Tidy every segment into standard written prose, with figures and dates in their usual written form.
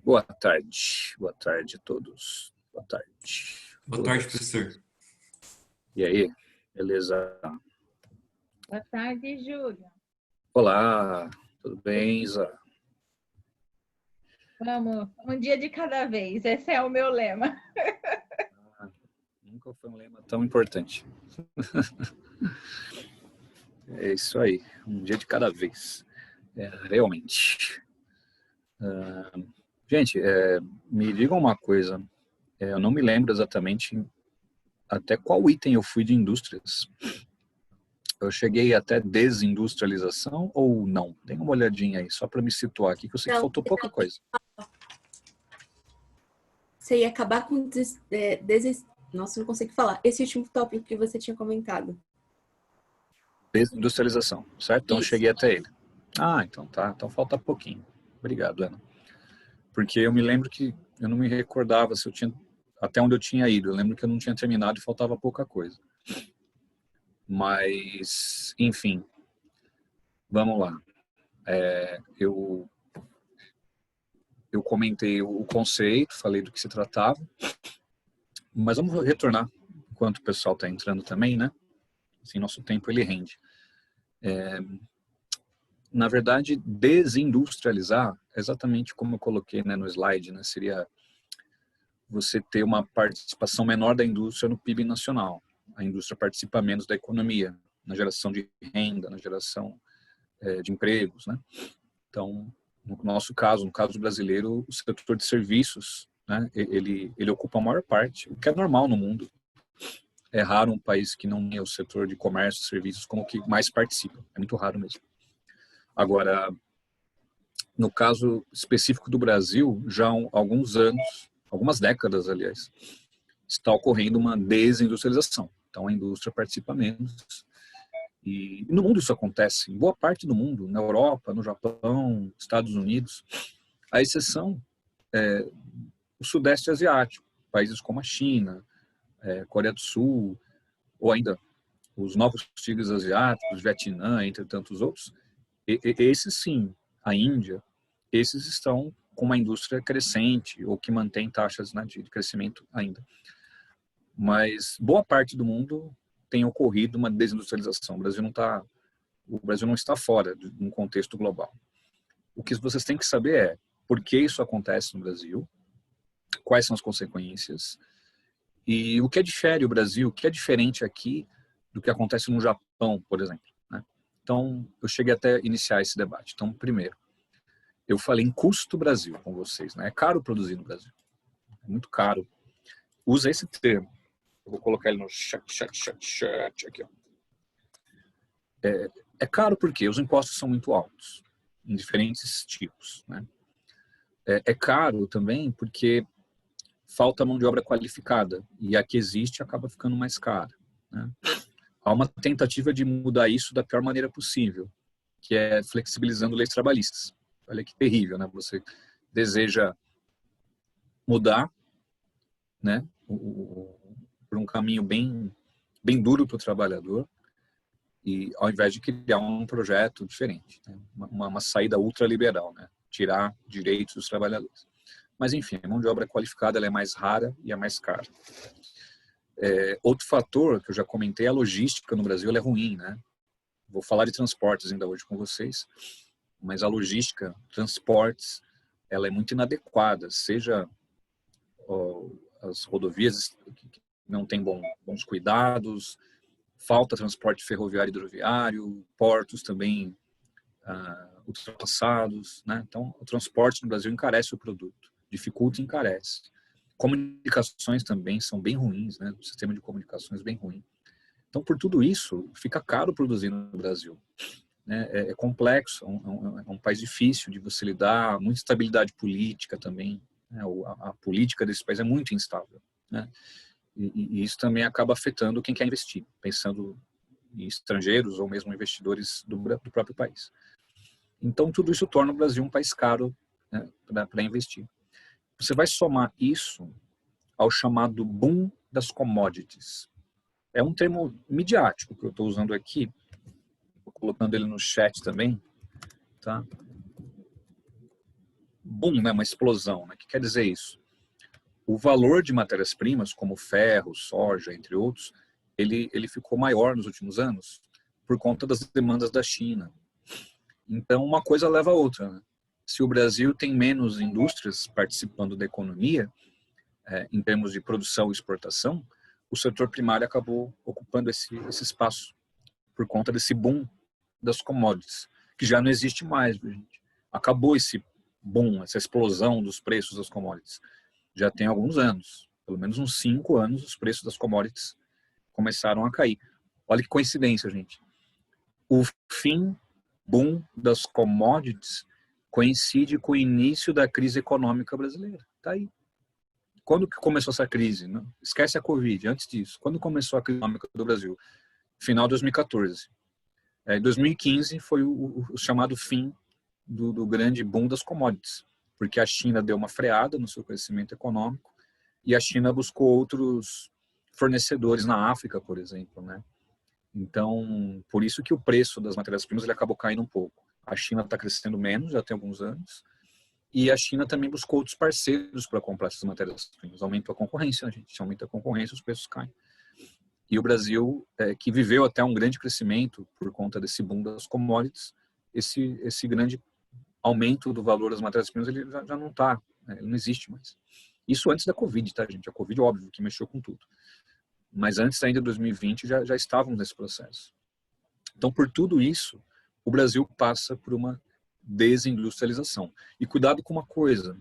Boa tarde a todos. Boa tarde. Boa tarde, professor. E aí, beleza? Boa tarde, Júlio. Olá, tudo bem, Isa? Vamos, um dia de cada vez, esse é o meu lema. Nunca foi um lema tão importante. É isso aí, um dia de cada vez. Realmente. Gente, me digam uma coisa. Eu não me lembro exatamente até qual item eu fui de indústrias. Eu cheguei até desindustrialização ou não? Dê uma olhadinha aí, só para me situar aqui, que eu sei que faltou pouca coisa. Você ia acabar com... Nossa, não consigo falar. Esse último tópico que você tinha comentado. Desindustrialização, certo? Então eu cheguei até ele. Ah, então tá. Então falta pouquinho. Obrigado, Ana. Porque eu me lembro que eu não me recordava se eu tinha... Até onde eu tinha ido. Eu lembro que eu não tinha terminado e faltava pouca coisa. Mas, enfim. Vamos lá. Eu comentei o conceito, falei do que se tratava. Mas vamos retornar enquanto o pessoal está entrando também, né? Assim, nosso tempo ele rende. Na verdade, desindustrializar, exatamente como eu coloquei, né, no slide, né, seria você ter uma participação menor da indústria no PIB nacional. A indústria participa menos da economia, na geração de renda, na geração de empregos, né? Então, no nosso caso, no caso brasileiro, o setor de serviços, né, ele ocupa a maior parte, o que é normal no mundo. É raro um país que não tenha o setor de comércio e serviços como que mais participa. É muito raro mesmo. Agora, no caso específico do Brasil, já há alguns anos, algumas décadas, aliás, está ocorrendo uma desindustrialização. Então, a indústria participa menos. E no mundo isso acontece, em boa parte do mundo, na Europa, no Japão, Estados Unidos. A exceção é o Sudeste Asiático, países como a China, Coreia do Sul, ou ainda os novos tigres asiáticos, Vietnã, entre tantos outros. Esses sim, a Índia, esses estão com uma indústria crescente ou que mantém taxas, né, de crescimento ainda. Mas boa parte do mundo tem ocorrido uma desindustrialização. O Brasil não está fora de um contexto global. O que vocês têm que saber é por que isso acontece no Brasil, quais são as consequências e o que difere o Brasil, o que é diferente aqui do que acontece no Japão, por exemplo, né? Então, eu cheguei até a iniciar esse debate. Então, primeiro, eu falei em custo Brasil com vocês, né? É caro produzir no Brasil. É muito caro. Usa esse termo. Eu vou colocar ele no chat aqui, ó. É caro porque os impostos são muito altos, em diferentes tipos, né? É caro também porque falta mão de obra qualificada. E a que existe acaba ficando mais cara, né? Há uma tentativa de mudar isso da pior maneira possível, que é flexibilizando leis trabalhistas. Olha que terrível, né? Você deseja mudar, né, por um caminho bem duro para o trabalhador, e ao invés de criar um projeto diferente, né? uma saída ultraliberal, né? Tirar direitos dos trabalhadores. Mas enfim, a mão de obra qualificada ela é mais rara e é mais cara. Outro fator que eu já comentei, a logística no Brasil ela é ruim, né? Vou falar de transportes ainda hoje com vocês, mas a logística, transportes, ela é muito inadequada, seja as rodovias que não têm bons cuidados, falta transporte ferroviário e hidroviário, portos também ultrapassados, né? Então, o transporte no Brasil encarece o produto, dificulta e encarece. Comunicações também são bem ruins, né? O sistema de comunicações é bem ruim. Então, por tudo isso, fica caro produzir no Brasil. É complexo, é um país difícil de você lidar, muita instabilidade política também, né? A política desse país é muito instável, né? E isso também acaba afetando quem quer investir, pensando em estrangeiros ou mesmo investidores do próprio país. Então, tudo isso torna o Brasil um país caro, né, para investir. Você vai somar isso ao chamado boom das commodities. É um termo midiático que eu estou usando aqui, colocando ele no chat também, tá? boom, né, uma explosão. Né? O que quer dizer isso? O valor de matérias-primas, como ferro, soja, entre outros, ele ficou maior nos últimos anos por conta das demandas da China. Então, uma coisa leva a outra. Né? Se o Brasil tem menos indústrias participando da economia, em termos de produção e exportação, o setor primário acabou ocupando esse espaço por conta desse boom das commodities, que já não existe mais, gente. Acabou esse boom, essa explosão dos preços das commodities. Já tem alguns anos, pelo menos uns 5 anos, os preços das commodities começaram a cair. Olha que coincidência, gente. O fim boom das commodities coincide com o início da crise econômica brasileira. Tá aí. Quando que começou essa crise? Não, esquece a Covid, antes disso. Quando começou a crise econômica do Brasil? Final de 2014. Em 2015 foi o chamado fim do grande boom das commodities, porque a China deu uma freada no seu crescimento econômico e a China buscou outros fornecedores na África, por exemplo, né? Então, por isso que o preço das matérias-primas ele acabou caindo um pouco. A China está crescendo menos, já tem alguns anos, e a China também buscou outros parceiros para comprar essas matérias-primas. Aumenta a concorrência, gente. Se aumenta a concorrência, os preços caem. E o Brasil, que viveu até um grande crescimento por conta desse boom das commodities, esse grande aumento do valor das matérias-primas, ele já não está, né? Ele não existe mais. Isso antes da Covid, tá, gente? A Covid, óbvio, que mexeu com tudo. Mas antes ainda de 2020, já estávamos nesse processo. Então, por tudo isso, o Brasil passa por uma desindustrialização. E cuidado com uma coisa,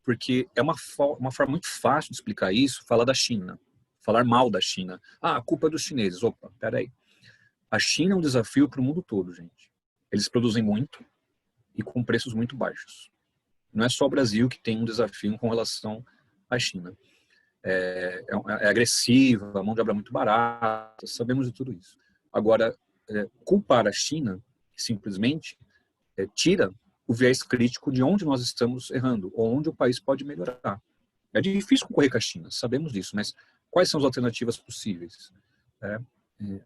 porque é uma forma muito fácil de explicar isso, falar da China, falar mal da China. Ah, a culpa é dos chineses. Opa, peraí. A China é um desafio para o mundo todo, gente. Eles produzem muito e com preços muito baixos. Não é só o Brasil que tem um desafio com relação à China. É agressiva, a mão de obra é muito barata, sabemos de tudo isso. Agora, culpar a China, simplesmente, tira o viés crítico de onde nós estamos errando, ou onde o país pode melhorar. É difícil concorrer com a China, sabemos disso, mas quais são as alternativas possíveis?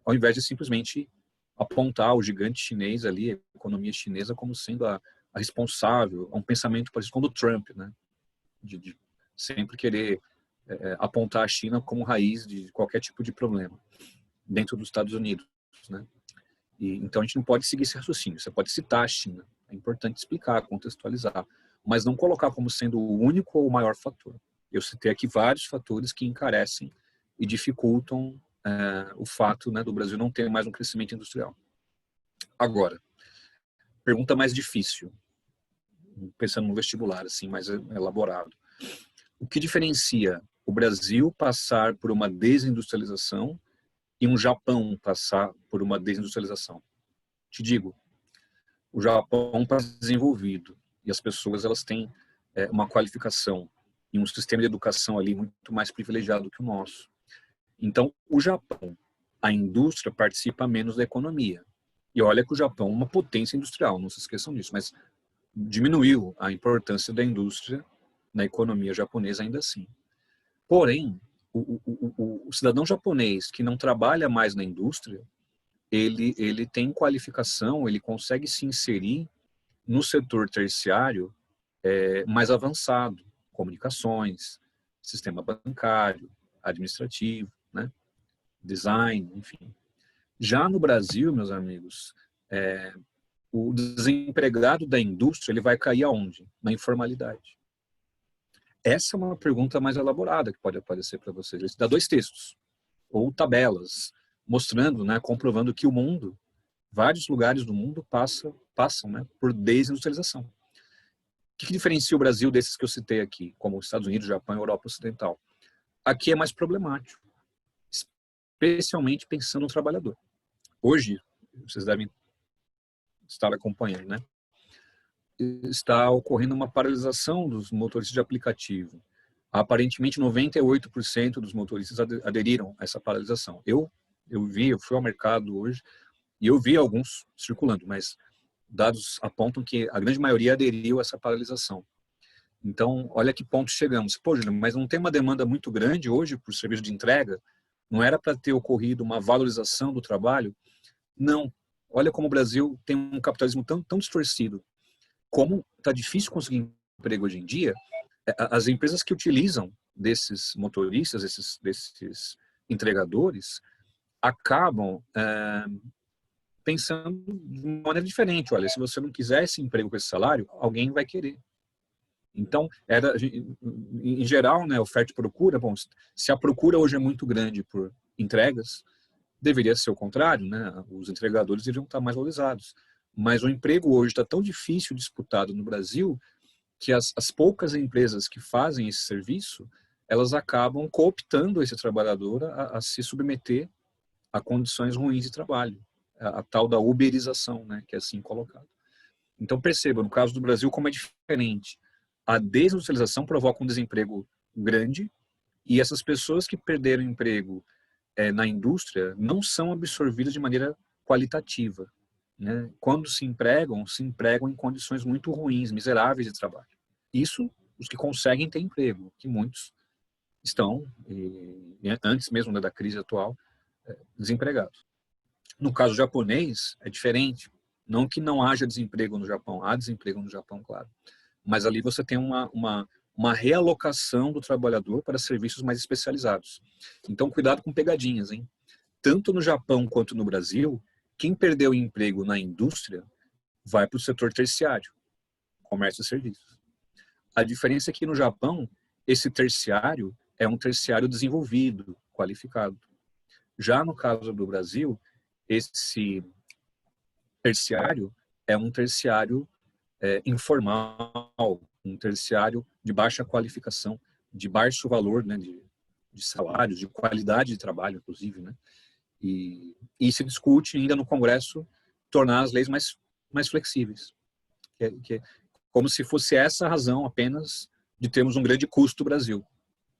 Ao invés de simplesmente apontar o gigante chinês ali, a economia chinesa, como sendo a responsável, um pensamento parecido com o do Trump, né? De sempre querer apontar a China como raiz de qualquer tipo de problema dentro dos Estados Unidos, né? Então a gente não pode seguir esse raciocínio. Você pode citar a China, é importante explicar, contextualizar, mas não colocar como sendo o único ou o maior fator. Eu citei aqui vários fatores que encarecem e dificultam o fato, né, do Brasil não ter mais um crescimento industrial. Agora, pergunta mais difícil, pensando no vestibular, assim, mais elaborado. O que diferencia o Brasil passar por uma desindustrialização e um Japão passar por uma desindustrialização? Te digo, o Japão está desenvolvido e as pessoas elas têm uma qualificação e um sistema de educação ali muito mais privilegiado que o nosso. Então, o Japão, a indústria participa menos da economia. E olha que o Japão é uma potência industrial, não se esqueçam disso, mas diminuiu a importância da indústria na economia japonesa ainda assim. Porém, o cidadão japonês que não trabalha mais na indústria, ele tem qualificação, ele consegue se inserir no setor terciário mais avançado, comunicações, sistema bancário, administrativo, né? Design, enfim. Já no Brasil, meus amigos, o desempregado da indústria ele vai cair aonde? Na informalidade. Essa é uma pergunta mais elaborada que pode aparecer para vocês. Ele dá 2 textos ou tabelas mostrando, né, comprovando que o mundo, vários lugares do mundo passam, né, por desindustrialização. O que diferencia o Brasil desses que eu citei aqui, como os Estados Unidos, Japão e Europa Ocidental? Aqui é mais problemático, especialmente pensando no trabalhador. Hoje, vocês devem estar acompanhando, né? Está ocorrendo uma paralisação dos motoristas de aplicativo. Aparentemente, 98% dos motoristas aderiram a essa paralisação. Eu fui ao mercado hoje e eu vi alguns circulando, mas dados apontam que a grande maioria aderiu a essa paralisação. Então, olha que ponto chegamos. Pô, Júlio, mas não tem uma demanda muito grande hoje por serviço de entrega? Não era para ter ocorrido uma valorização do trabalho? Não. Olha como o Brasil tem um capitalismo tão distorcido. Como está difícil conseguir emprego hoje em dia, as empresas que utilizam desses motoristas, desses entregadores, acabam pensando de uma maneira diferente. Olha, se você não quiser esse emprego com esse salário, alguém vai querer. Então, em geral, né, oferta e procura, bom, se a procura hoje é muito grande por entregas, deveria ser o contrário, né? Os entregadores deveriam estar mais valorizados. Mas o emprego hoje está tão difícil, disputado no Brasil, que as poucas empresas que fazem esse serviço, elas acabam cooptando esse trabalhador a se submeter a condições ruins de trabalho, a tal da uberização, né, que é assim colocado. Então perceba, no caso do Brasil, como é diferente. A desindustrialização provoca um desemprego grande e essas pessoas que perderam emprego na indústria não são absorvidas de maneira qualitativa, né? Quando se empregam em condições muito ruins, miseráveis de trabalho. Isso os que conseguem ter emprego, que muitos estão, antes mesmo da crise atual, desempregados. No caso japonês, é diferente. Não que não haja desemprego no Japão, há desemprego no Japão, claro. Mas ali você tem uma realocação do trabalhador para serviços mais especializados. Então, cuidado com pegadinhas, hein? Tanto no Japão quanto no Brasil, quem perdeu emprego na indústria vai para o setor terciário, comércio e serviços. A diferença é que no Japão, esse terciário é um terciário desenvolvido, qualificado. Já no caso do Brasil, esse terciário é um terciário informal, um terciário de baixa qualificação, de baixo valor, né, de salários, de qualidade de trabalho, inclusive, né? E se discute ainda no Congresso tornar as leis mais flexíveis, que é como se fosse essa a razão apenas de termos um grande custo no Brasil.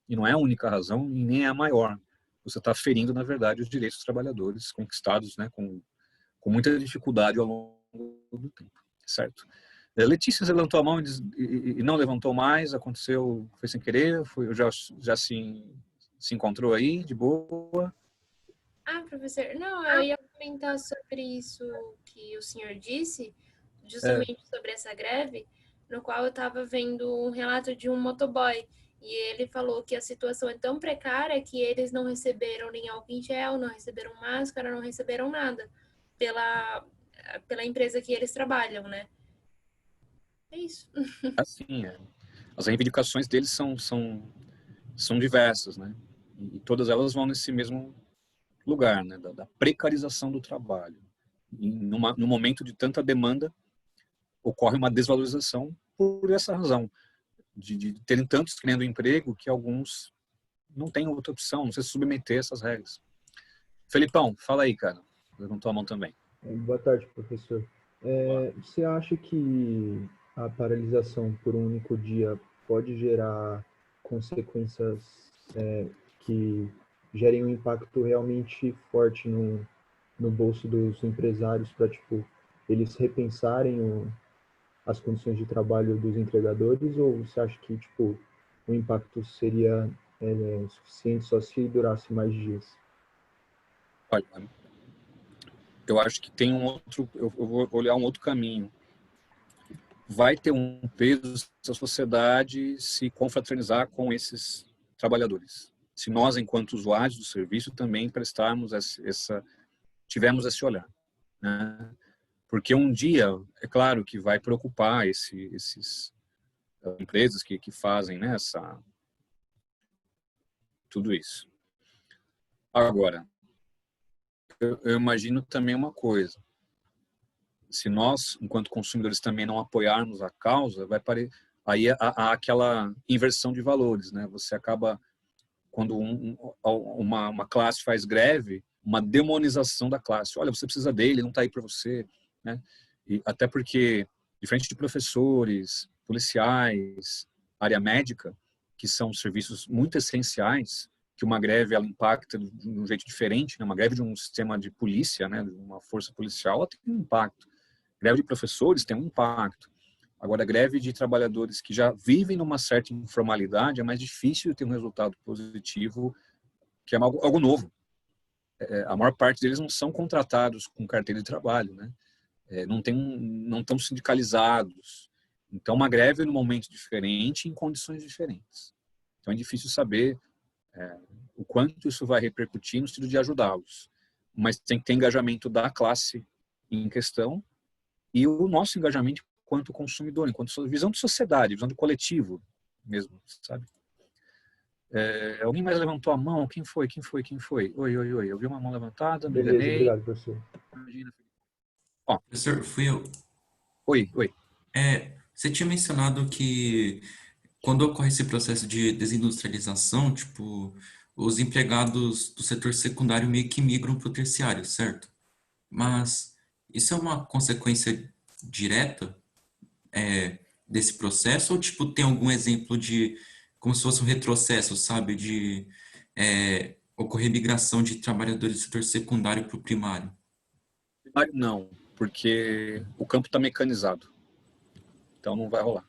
E não é a única razão e nem é a maior. Você está ferindo, na verdade, os direitos dos trabalhadores conquistados, né, com muita dificuldade ao longo do tempo, certo? Letícia, você levantou a mão e não levantou mais, aconteceu, foi sem querer, já se encontrou aí, de boa? Ah, professor, não, eu ia comentar sobre isso que o senhor disse, justamente sobre essa greve, no qual eu estava vendo um relato de um motoboy, e ele falou que a situação é tão precária que eles não receberam nem álcool em gel, não receberam máscara, não receberam nada pela empresa que eles trabalham, né? É isso. Assim, as reivindicações deles são diversas, né? E todas elas vão nesse mesmo lugar, né? Da precarização do trabalho. E no momento de tanta demanda, ocorre uma desvalorização por essa razão, de terem tantos querendo emprego que alguns não têm outra opção, não se submeter a essas regras. Felipão, fala aí, cara. Levantou a mão também. Boa tarde, professor. Você acha que a paralisação por um único dia pode gerar consequências que gerem um impacto realmente forte no bolso dos empresários para, tipo, eles repensarem as condições de trabalho dos entregadores? Ou você acha que, tipo, o impacto seria suficiente só se durasse mais dias? Olha, eu acho que tem eu vou olhar um outro caminho. Vai ter um peso se a sociedade se confraternizar com esses trabalhadores. Se nós, enquanto usuários do serviço, também tivermos esse olhar, né? Porque um dia, é claro que vai preocupar esses empresas que fazem, né, tudo isso. Agora, eu imagino também uma coisa. Se nós, enquanto consumidores, também não apoiarmos a causa, aí há aquela inversão de valores, né? Você acaba, quando uma classe faz greve, uma demonização da classe. Olha, você precisa dele, não está aí para você, né? E até porque, diferente de professores, policiais, área médica, que são serviços muito essenciais, que uma greve ela impacta de um jeito diferente, né? Uma greve de um sistema de polícia, né? De uma força policial, ela tem um impacto. Greve de professores tem um impacto. Agora, greve de trabalhadores que já vivem numa certa informalidade, é mais difícil ter um resultado positivo, que é algo novo. A maior parte deles não são contratados com carteira de trabalho, né? Não estão sindicalizados. Então, uma greve num momento diferente, em condições diferentes. Então, é difícil saber o quanto isso vai repercutir no sentido de ajudá-los. Mas tem que ter engajamento da classe em questão e o nosso engajamento enquanto consumidor, enquanto visão de sociedade, visão de coletivo mesmo, sabe? Alguém mais levantou a mão? Quem foi? Oi. Eu vi uma mão levantada, me Beleza, enganei. obrigado, professor. Imagina. Professor, fui eu. Oi. Você tinha mencionado que quando ocorre esse processo de desindustrialização, tipo, os empregados do setor secundário meio que migram para o terciário, certo? Mas isso é uma consequência direta desse processo ou, tipo, tem algum exemplo de como se fosse um retrocesso, sabe? De ocorrer migração de trabalhadores do setor secundário para o primário? Primário não, porque o campo está mecanizado. Então não vai rolar,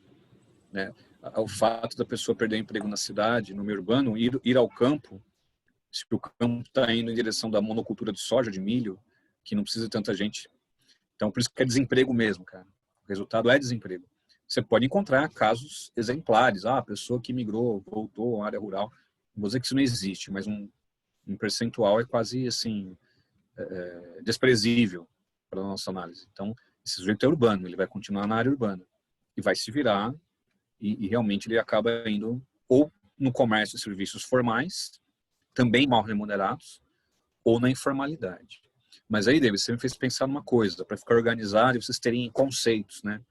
né? O fato da pessoa perder o emprego na cidade, no meio urbano, ir ao campo, se o campo está indo em direção da monocultura de soja, de milho, que não precisa de tanta gente. Então, por isso que é desemprego mesmo, cara. O resultado é desemprego. Você pode encontrar casos exemplares. A pessoa que migrou, voltou à área rural. Não vou dizer que isso não existe, mas um percentual é quase, assim, desprezível para a nossa análise. Então, esse sujeito é urbano, ele vai continuar na área urbana. E vai se virar e realmente ele acaba indo ou no comércio de serviços formais, também mal remunerados, ou na informalidade. Mas aí, David, você me fez pensar numa coisa, para ficar organizado e vocês terem conceitos, né?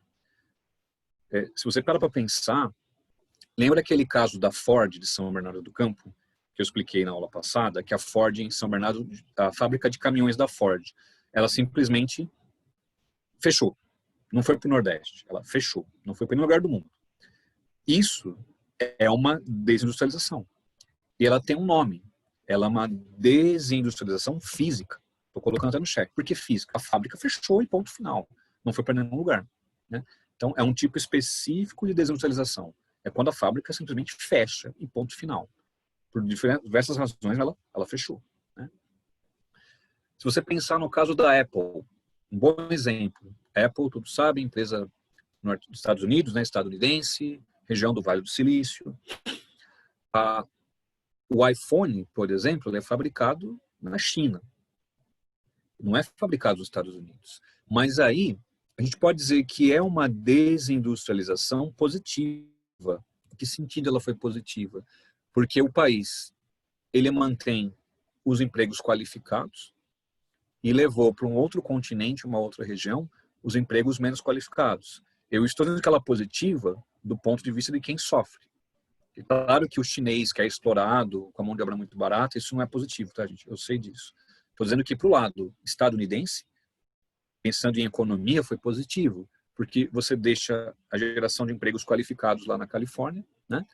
Se você para pensar, lembra aquele caso da Ford de São Bernardo do Campo, que eu expliquei na aula passada, que a Ford em São Bernardo, a fábrica de caminhões da Ford, ela simplesmente fechou. Não foi para o Nordeste, ela fechou. Não foi para nenhum lugar do mundo. Isso é uma desindustrialização. E ela tem um nome. Ela é uma desindustrialização física. Estou colocando até no chat. Por que física? A fábrica fechou e ponto final. Não foi para nenhum lugar, né? Então, é um tipo específico de desindustrialização. É quando a fábrica simplesmente fecha e ponto final. Por diversas razões, ela fechou, né? Se você pensar no caso da Apple, um bom exemplo. A Apple, todos sabem, empresa norte dos Estados Unidos, né, estadunidense, região do Vale do Silício. O iPhone, por exemplo, ele é fabricado na China. Não é fabricado nos Estados Unidos. Mas aí, a gente pode dizer que é uma desindustrialização positiva. Em que sentido ela foi positiva? Porque o país, ele mantém os empregos qualificados e levou para um outro continente, uma outra região, os empregos menos qualificados. Eu estou dizendo que ela é positiva do ponto de vista de quem sofre. É claro que o chinês que é explorado com a mão de obra muito barata, isso não é positivo, tá, gente? Eu sei disso. Estou dizendo que para o lado estadunidense, pensando em economia, foi positivo, porque você deixa a geração de empregos qualificados lá na Califórnia, né?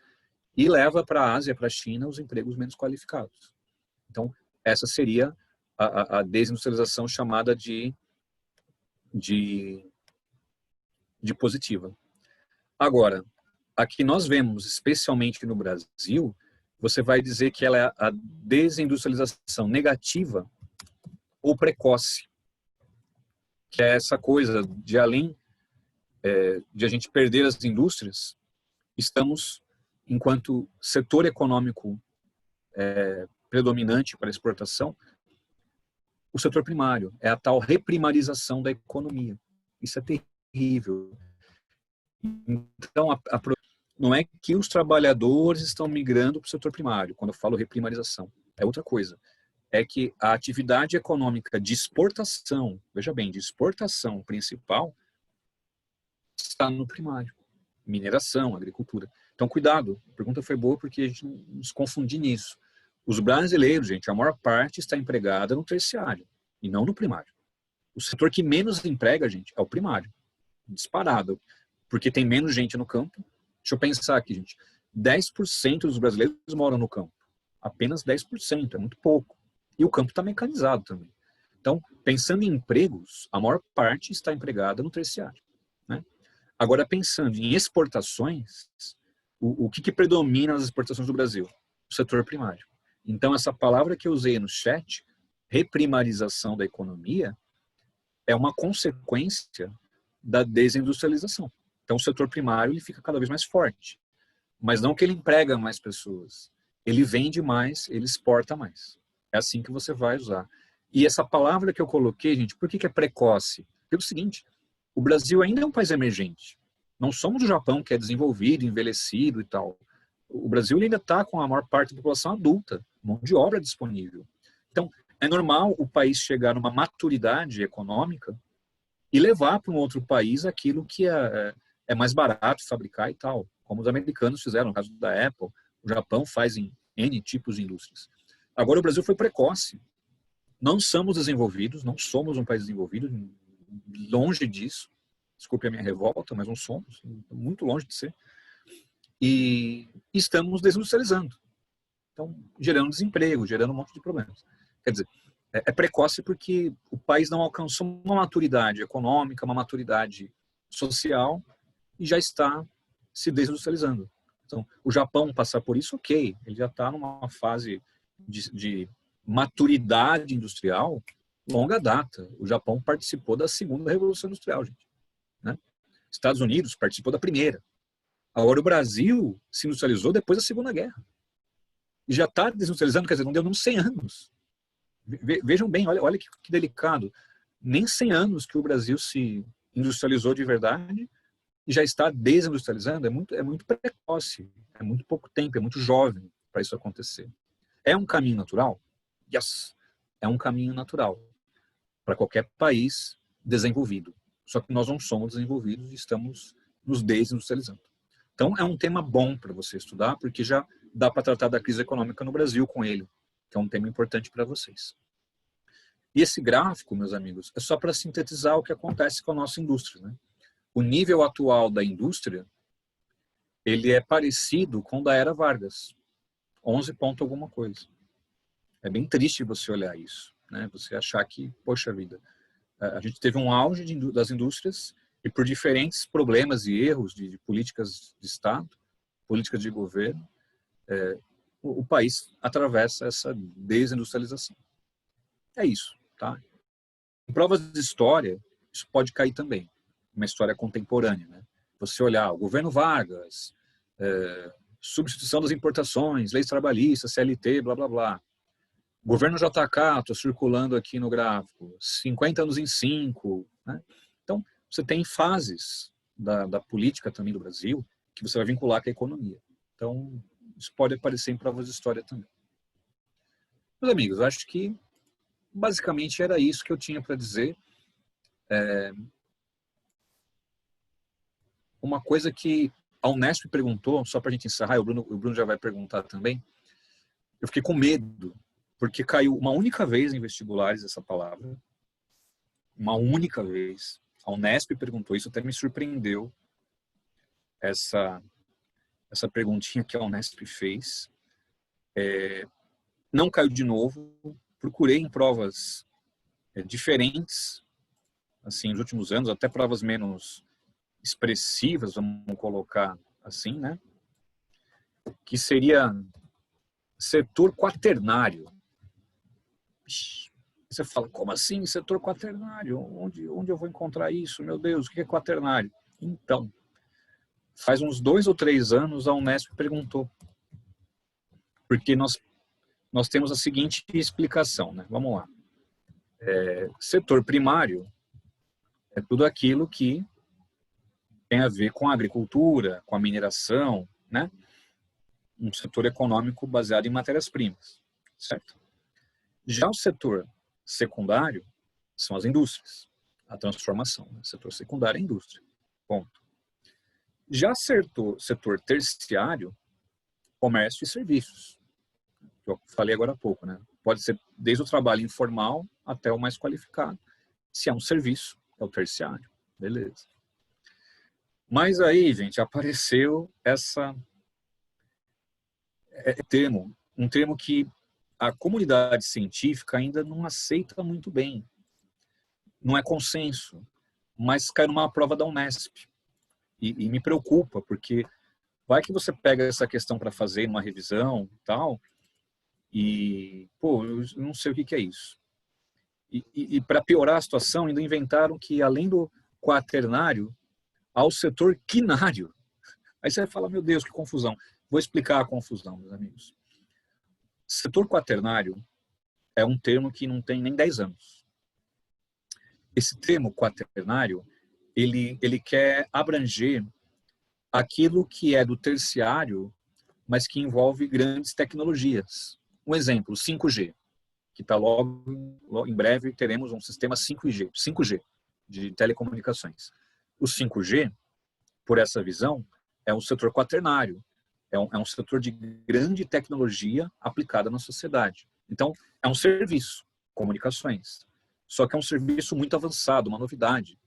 E leva para a Ásia, para a China, os empregos menos qualificados. Então, essa seria a desindustrialização chamada de positiva. Agora, a que nós vemos, especialmente no Brasil, você vai dizer que ela é a desindustrialização negativa ou precoce, que é essa coisa de além de a gente perder as indústrias, estamos, enquanto setor econômico predominante para exportação, o setor primário, é a tal reprimarização da economia. Isso é terrível. Então, não é que os trabalhadores estão migrando para o setor primário, quando eu falo reprimarização. É outra coisa. É que a atividade econômica de exportação, veja bem, de exportação principal, está no primário. Mineração, agricultura. Então, cuidado. A pergunta foi boa porque a gente não se confunde nisso. Os brasileiros, gente, a maior parte está empregada no terciário e não no primário. O setor que menos emprega, gente, é o primário. Disparado. Porque tem menos gente no campo. Deixa eu pensar aqui, gente. 10% dos brasileiros moram no campo. Apenas 10%, é muito pouco. E o campo está mecanizado também. Então, pensando em empregos, a maior parte está empregada no terciário, né? Agora, pensando em exportações, o que predomina nas exportações do Brasil? O setor primário. Então, essa palavra que eu usei no chat, reprimarização da economia, é uma consequência da desindustrialização. Então, o setor primário ele fica cada vez mais forte. Mas não que ele emprega mais pessoas. Ele vende mais, ele exporta mais. É assim que você vai usar. E essa palavra que eu coloquei, gente, por que que é precoce? Pelo seguinte, o Brasil ainda é um país emergente. Não somos o Japão, que é desenvolvido, envelhecido e tal. O Brasil ainda está com a maior parte da população adulta, mão de obra disponível. Então, é normal o país chegar numa maturidade econômica e levar para um outro país aquilo que é mais barato fabricar e tal, como os americanos fizeram, no caso da Apple, o Japão faz em N tipos de indústrias. Agora o Brasil foi precoce. Não somos desenvolvidos, não somos um país desenvolvido, longe disso. Desculpe a minha revolta, mas não somos, muito longe de ser. E estamos desindustrializando. Então, gerando desemprego, gerando um monte de problemas. Quer dizer, é precoce porque o país não alcançou uma maturidade econômica, uma maturidade social e já está se desindustrializando. Então, o Japão passar por isso, ok, ele já está numa fase de maturidade industrial longa data. O Japão participou da segunda revolução industrial, gente, né? Estados Unidos participou da primeira. Agora o Brasil se industrializou depois da Segunda Guerra. E já está desindustrializando, quer dizer, não deu nem 100 anos. Vejam bem, olha que delicado. Nem 100 anos que o Brasil se industrializou de verdade e já está desindustrializando. É muito precoce, é muito pouco tempo, é muito jovem para isso acontecer. É um caminho natural? Yes! É um caminho natural para qualquer país desenvolvido. Só que nós não somos desenvolvidos e estamos nos desindustrializando. Então, é um tema bom para você estudar, porque já dá para tratar da crise econômica no Brasil com ele, que é um tema importante para vocês. E esse gráfico, meus amigos, é só para sintetizar o que acontece com a nossa indústria, né? O nível atual da indústria, ele é parecido com o da Era Vargas, 11 ponto alguma coisa. É bem triste você olhar isso, né? Você achar que, poxa vida, a gente teve um auge das indústrias e por diferentes problemas e erros de políticas de Estado, políticas de governo, o país atravessa essa desindustrialização. É isso, tá? Em provas de história, isso pode cair também, uma história contemporânea, né? Você olhar o governo Vargas, substituição das importações, leis trabalhistas, CLT, blá, blá, blá. Governo JK, estou circulando aqui no gráfico, 50 anos em 5, né? Então, você tem fases da política também do Brasil que você vai vincular com a economia. Então, isso pode aparecer em provas de história também. Meus amigos, eu acho que basicamente era isso que eu tinha para dizer. Uma coisa que a Unesp perguntou, só para a gente encerrar, o Bruno já vai perguntar também, eu fiquei com medo, porque caiu uma única vez em vestibulares essa palavra, uma única vez. A Unesp perguntou isso, até me surpreendeu essa perguntinha que a Unesp fez. Não caiu de novo, procurei em provas diferentes, assim, nos últimos anos, até provas menos expressivas, vamos colocar assim, né? Que seria setor quaternário. Você fala, como assim setor quaternário? Onde eu vou encontrar isso? Meu Deus, o que é quaternário? Então, faz uns 2 ou 3 anos a Unesp perguntou. Porque nós temos a seguinte explicação, né? Vamos lá. Setor primário é tudo aquilo que tem a ver com a agricultura, com a mineração, né? Um setor econômico baseado em matérias-primas, certo? Já o setor secundário são as indústrias, a transformação. O setor secundário é a indústria, ponto. Já setor terciário, comércio e serviços, que eu falei agora há pouco, né? Pode ser desde o trabalho informal até o mais qualificado. Se é um serviço, é o terciário, beleza. Mas aí, gente, apareceu um termo que a comunidade científica ainda não aceita muito bem. Não é consenso, mas cai numa prova da Unesp. E me preocupa, porque vai que você pega essa questão para fazer numa revisão e tal, e, pô, eu não sei o que é isso. E para piorar a situação, ainda inventaram que, além do quaternário, ao setor quinário. Aí você vai falar, meu Deus, que confusão. Vou explicar a confusão, meus amigos. Setor quaternário é um termo que não tem nem 10 anos. Esse termo quaternário, ele quer abranger aquilo que é do terciário, mas que envolve grandes tecnologias. Um exemplo, 5G, que está logo em breve teremos um sistema 5G de telecomunicações. O 5G, por essa visão, é um setor quaternário, é um setor de grande tecnologia aplicada na sociedade. Então, é um serviço, comunicações. Só que é um serviço muito avançado, uma novidade.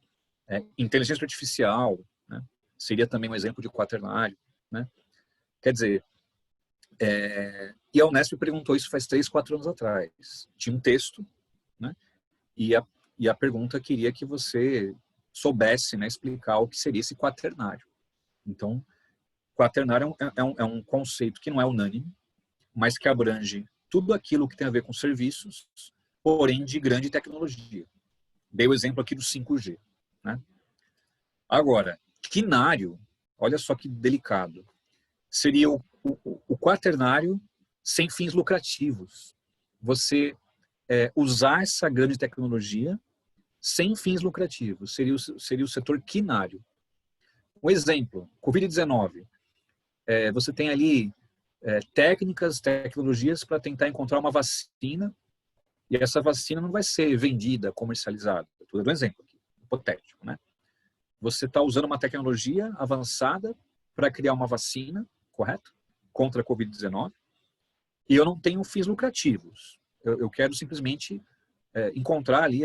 Inteligência artificial, né? Seria também um exemplo de quaternário, né? Quer dizer, e a Unesp perguntou isso faz 3, 4 anos atrás. Tinha um texto, né? E a pergunta queria que você soubesse, né, explicar o que seria esse quaternário. Então, quaternário é um conceito que não é unânime, mas que abrange tudo aquilo que tem a ver com serviços, porém de grande tecnologia. Dei o exemplo aqui do 5G. Né? Agora, quinário, olha só que delicado, seria o quaternário sem fins lucrativos. Você usar essa grande tecnologia sem fins lucrativos, seria o setor quinário. Um exemplo, Covid-19. Você tem ali técnicas, tecnologias para tentar encontrar uma vacina, e essa vacina não vai ser vendida, comercializada. Estou dando um exemplo aqui, hipotético, né? Você está usando uma tecnologia avançada para criar uma vacina, correto? Contra a Covid-19, e eu não tenho fins lucrativos. Eu quero simplesmente encontrar ali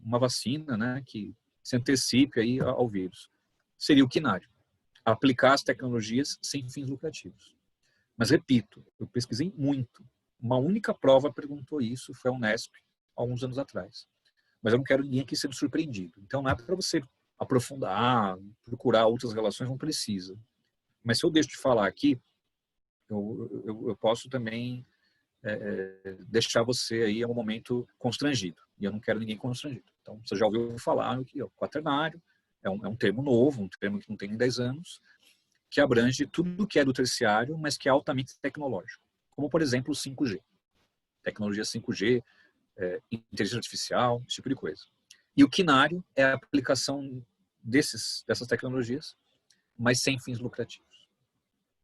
uma vacina, né, que se antecipe aí ao vírus. Seria o quinário. Aplicar as tecnologias sem fins lucrativos. Mas, repito, eu pesquisei muito. Uma única prova perguntou isso, foi a Unesp, há alguns anos atrás. Mas eu não quero ninguém aqui sendo surpreendido. Então, não é para você aprofundar, procurar outras relações, não precisa. Mas se eu deixo de falar aqui, eu posso também deixar você aí em um momento constrangido. E eu não quero ninguém constrangido. Então, você já ouviu falar que o quaternário é um termo novo, um termo que não tem nem 10 anos, que abrange tudo que é do terciário, mas que é altamente tecnológico. Como, por exemplo, o 5G. Tecnologia 5G, inteligência artificial, esse tipo de coisa. E o quinário é a aplicação dessas tecnologias, mas sem fins lucrativos.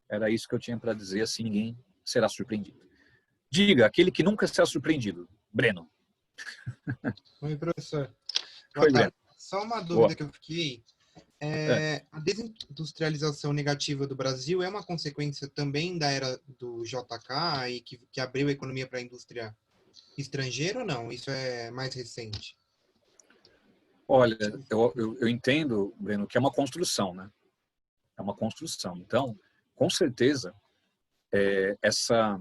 Era isso que eu tinha para dizer, assim ninguém será surpreendido. Diga, aquele que nunca será surpreendido. Breno. Oi, professor. Oi, Breno. Só uma dúvida que eu fiquei. A desindustrialização negativa do Brasil é uma consequência também da era do JK e que abriu a economia para a indústria estrangeira ou não? Isso é mais recente? Olha, eu entendo, Breno, que é uma construção, né? É uma construção. Então, com certeza, essa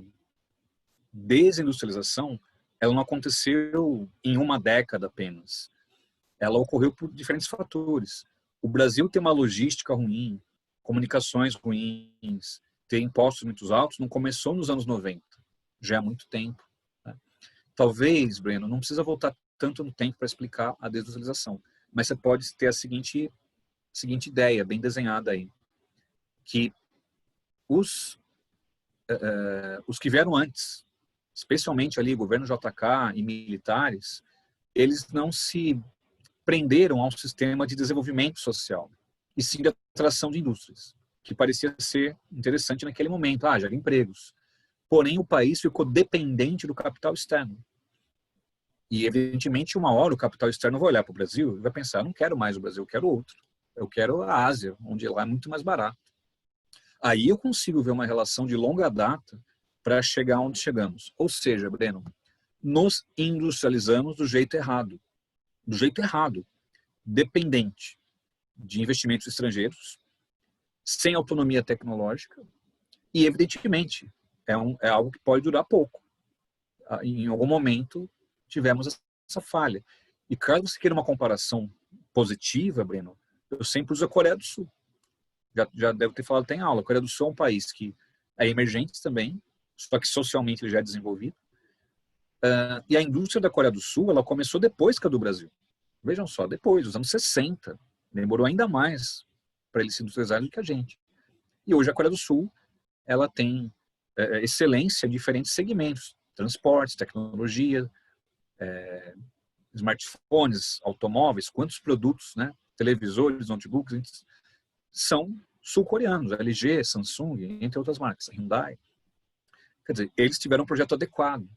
desindustrialização, ela não aconteceu em uma década apenas. Ela ocorreu por diferentes fatores. O Brasil tem uma logística ruim, comunicações ruins, ter impostos muito altos, não começou nos anos 90, já há muito tempo. Né? Talvez, Breno, não precisa voltar tanto no tempo para explicar a desindustrialização, mas você pode ter a seguinte ideia, bem desenhada aí, que os que vieram antes, especialmente ali governo JK e militares, eles não se prenderam ao sistema de desenvolvimento social, e sim de atração de indústrias, que parecia ser interessante naquele momento, gera empregos. Porém, o país ficou dependente do capital externo. E, evidentemente, uma hora o capital externo vai olhar para o Brasil e vai pensar, não quero mais o Brasil, eu quero outro. Eu quero a Ásia, onde lá é muito mais barato. Aí eu consigo ver uma relação de longa data para chegar onde chegamos. Ou seja, Breno, nos industrializamos do jeito errado. Do jeito errado, dependente de investimentos estrangeiros, sem autonomia tecnológica e, evidentemente, é algo que pode durar pouco. Em algum momento, tivemos essa falha. E caso você queira uma comparação positiva, Breno, eu sempre uso a Coreia do Sul. Já deve ter falado até em aula. A Coreia do Sul é um país que é emergente também, só que socialmente ele já é desenvolvido. E a indústria da Coreia do Sul, ela começou depois que a do Brasil. Vejam só, depois, nos anos 60. Demorou ainda mais para eles se industrializarem do que a gente. E hoje a Coreia do Sul, ela tem excelência em diferentes segmentos, transportes, tecnologia, smartphones, automóveis, quantos produtos, né, televisores, notebooks, são sul-coreanos, LG, Samsung, entre outras marcas, Hyundai. Quer dizer, eles tiveram um projeto adequado.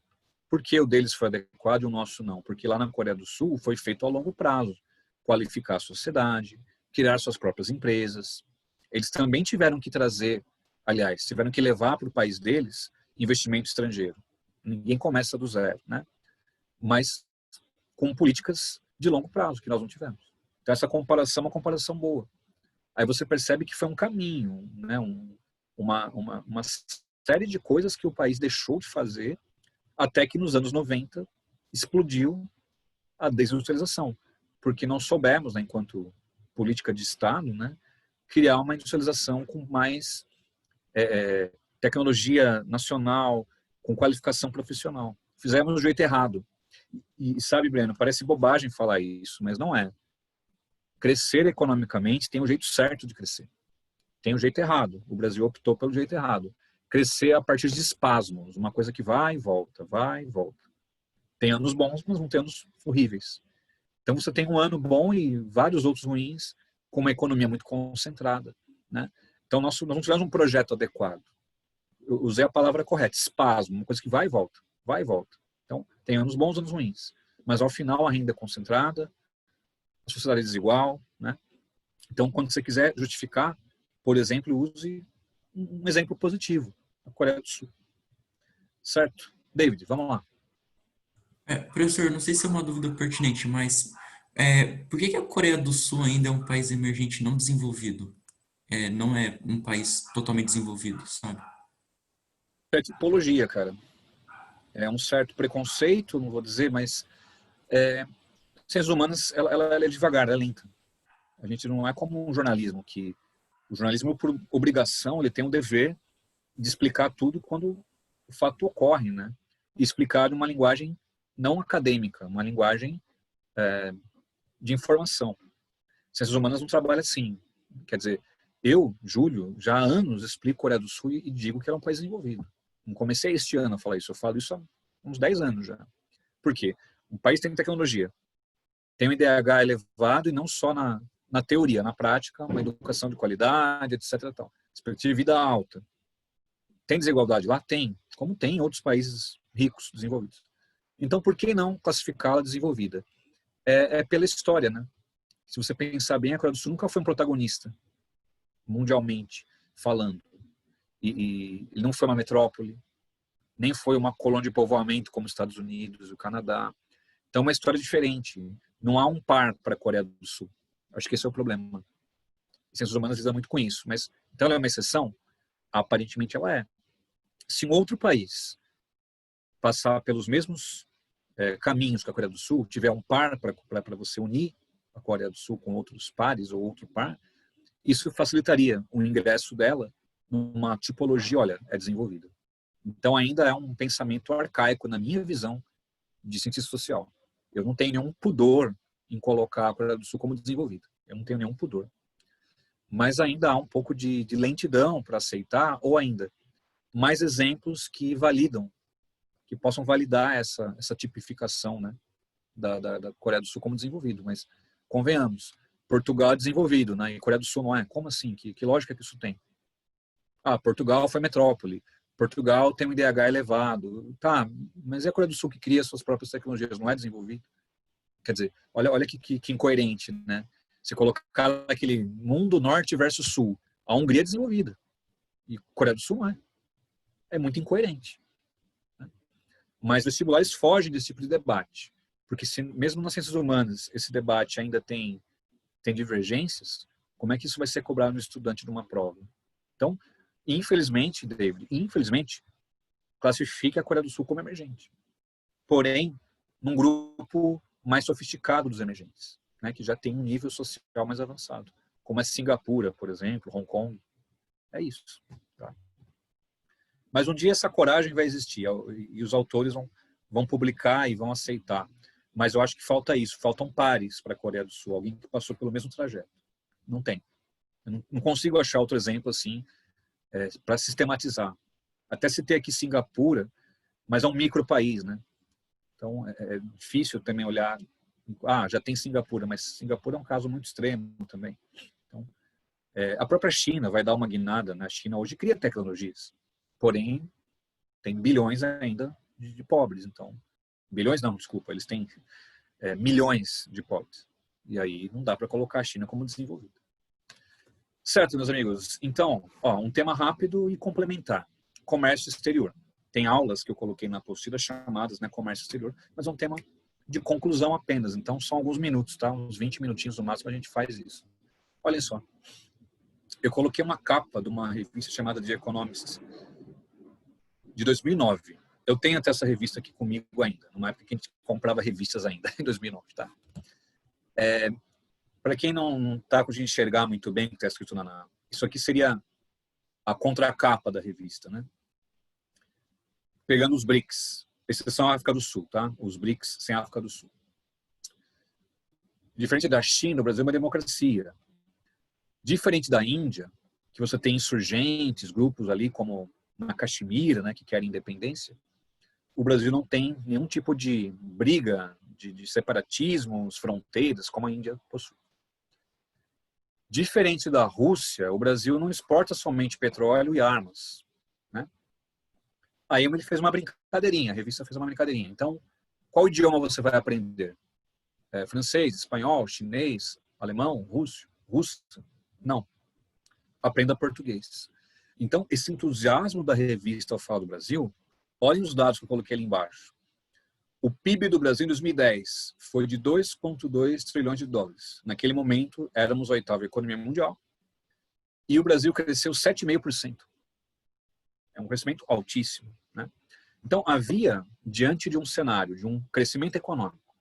Por que o deles foi adequado e o nosso não? Porque lá na Coreia do Sul foi feito a longo prazo. Qualificar a sociedade, criar suas próprias empresas. Eles também tiveram que trazer, aliás, tiveram que levar para o país deles investimento estrangeiro. Ninguém começa do zero, né? Mas com políticas de longo prazo, que nós não tivemos. Então essa comparação é uma comparação boa. Aí você percebe que foi um caminho, né? Uma série de coisas que o país deixou de fazer até que nos anos 90 explodiu a desindustrialização, porque não soubemos, né, enquanto política de Estado, né, criar uma industrialização com mais tecnologia nacional, com qualificação profissional. Fizemos do jeito errado. E sabe, Breno, parece bobagem falar isso, mas não é. Crescer economicamente tem um jeito certo de crescer. Tem um jeito errado. O Brasil optou pelo jeito errado. Crescer a partir de espasmos, uma coisa que vai e volta, vai e volta. Tem anos bons, mas não tem anos horríveis. Então você tem um ano bom e vários outros ruins, com uma economia muito concentrada, né? Então nós não tivemos um projeto adequado. Eu usei a palavra correta, espasmo, uma coisa que vai e volta, vai e volta. Então tem anos bons, anos ruins. Mas ao final a renda é concentrada, a sociedade é desigual, né? Então quando você quiser justificar, por exemplo, use um exemplo positivo. A Coreia do Sul. Certo? David, vamos lá. Professor, não sei se é uma dúvida pertinente, mas por que a Coreia do Sul ainda é um país emergente não desenvolvido? Não é um país totalmente desenvolvido, sabe? É tipologia, cara. É um certo preconceito, não vou dizer, mas ciências humanas, ela é devagar, ela é lenta. A gente não é como um jornalismo, que o jornalismo, por obrigação, ele tem um dever de explicar tudo quando o fato ocorre, né? E explicar de uma linguagem não acadêmica, uma linguagem de informação. Ciências humanas não trabalham assim. Quer dizer, eu, Júlio, já há anos explico Coreia do Sul e digo que ela é um país desenvolvido. Não comecei este ano a falar isso, eu falo isso há uns 10 anos já. Por quê? Um país tem tecnologia, tem um IDH elevado e não só na teoria, na prática, uma educação de qualidade, etc. Tal. Expectativa de vida alta. Tem desigualdade lá? Tem. Como tem em outros países ricos, desenvolvidos. Então, por que não classificá-la desenvolvida? Pela história, né? Se você pensar bem, a Coreia do Sul nunca foi um protagonista, mundialmente falando. E ele não foi uma metrópole, nem foi uma colônia de povoamento como os Estados Unidos, o Canadá. Então, é uma história diferente. Não há um par para a Coreia do Sul. Acho que esse é o problema. Ciências humanas lidam muito com isso. Mas, então, ela é uma exceção? Aparentemente, ela é. Se um outro país passar pelos mesmos caminhos que a Coreia do Sul, tiver um par para você unir a Coreia do Sul com outros pares ou outro par, isso facilitaria o ingresso dela numa tipologia, olha, é desenvolvida. Então ainda é um pensamento arcaico na minha visão de cientista social. Eu não tenho nenhum pudor em colocar a Coreia do Sul como desenvolvida. Eu não tenho nenhum pudor. Mas ainda há um pouco de lentidão para aceitar, ou ainda mais exemplos que validam, que possam validar essa tipificação, né, da Coreia do Sul como desenvolvido. Mas convenhamos, Portugal é desenvolvido, né, e Coreia do Sul não é. Como assim? Que lógica que isso tem? Portugal foi metrópole. Portugal tem um IDH elevado. Tá, mas é a Coreia do Sul que cria suas próprias tecnologias, não é desenvolvido? Quer dizer, olha que incoerente, né? Você colocar aquele mundo norte versus sul. A Hungria é desenvolvida. E Coreia do Sul não é. É muito incoerente. Né? Mas vestibulares fogem desse tipo de debate. Porque mesmo nas ciências humanas esse debate ainda tem divergências, como é que isso vai ser cobrado no estudante de uma prova? Então, infelizmente, David, classifique a Coreia do Sul como emergente. Porém, num grupo mais sofisticado dos emergentes, né, que já tem um nível social mais avançado, como é Singapura, por exemplo, Hong Kong. É isso. Tá? Mas um dia essa coragem vai existir e os autores vão publicar e vão aceitar. Mas eu acho que falta isso, faltam pares para a Coreia do Sul, alguém que passou pelo mesmo trajeto. Não tem. Eu não consigo achar outro exemplo assim para sistematizar. Até citei aqui Singapura, mas é um micro país, né? Então é difícil também olhar. Já tem Singapura, mas Singapura é um caso muito extremo também. Então, a própria China vai dar uma guinada, né? A China hoje cria tecnologias, porém tem bilhões ainda de pobres. Então, bilhões não, desculpa, eles têm milhões de pobres. E aí não dá para colocar a China como desenvolvida. Certo, meus amigos? Então, um tema rápido e complementar. Comércio exterior. Tem aulas que eu coloquei na apostila chamadas, né, comércio exterior, mas é um tema de conclusão apenas. Então, são alguns minutos, tá? Uns 20 minutinhos no máximo a gente faz isso. Olhem só. Eu coloquei uma capa de uma revista chamada The Economist, de 2009. Eu tenho até essa revista aqui comigo ainda, numa época que a gente comprava revistas ainda, em 2009, tá? Para quem não está conseguindo enxergar muito bem o que está escrito isso aqui seria a contracapa da revista, né? Pegando os BRICS, exceção à África do Sul, tá? Os BRICS sem a África do Sul. Diferente da China, o Brasil é uma democracia. Diferente da Índia, que você tem insurgentes, grupos ali como na Caxemira, né, que querem independência, o Brasil não tem nenhum tipo de briga, de separatismos, fronteiras, como a Índia possui. Diferente da Rússia, o Brasil não exporta somente petróleo e armas, né? Aí ele fez uma brincadeirinha, a revista fez uma brincadeirinha. Então, qual idioma você vai aprender? Francês, espanhol, chinês, alemão, russo? Não. Aprenda português. Então, esse entusiasmo da revista ao falar do Brasil, olhem os dados que eu coloquei ali embaixo. O PIB do Brasil em 2010 foi de 2,2 trilhões de dólares. Naquele momento, éramos a 8ª economia mundial. E o Brasil cresceu 7,5%. É um crescimento altíssimo, né? Então, havia, diante de um cenário, de um crescimento econômico,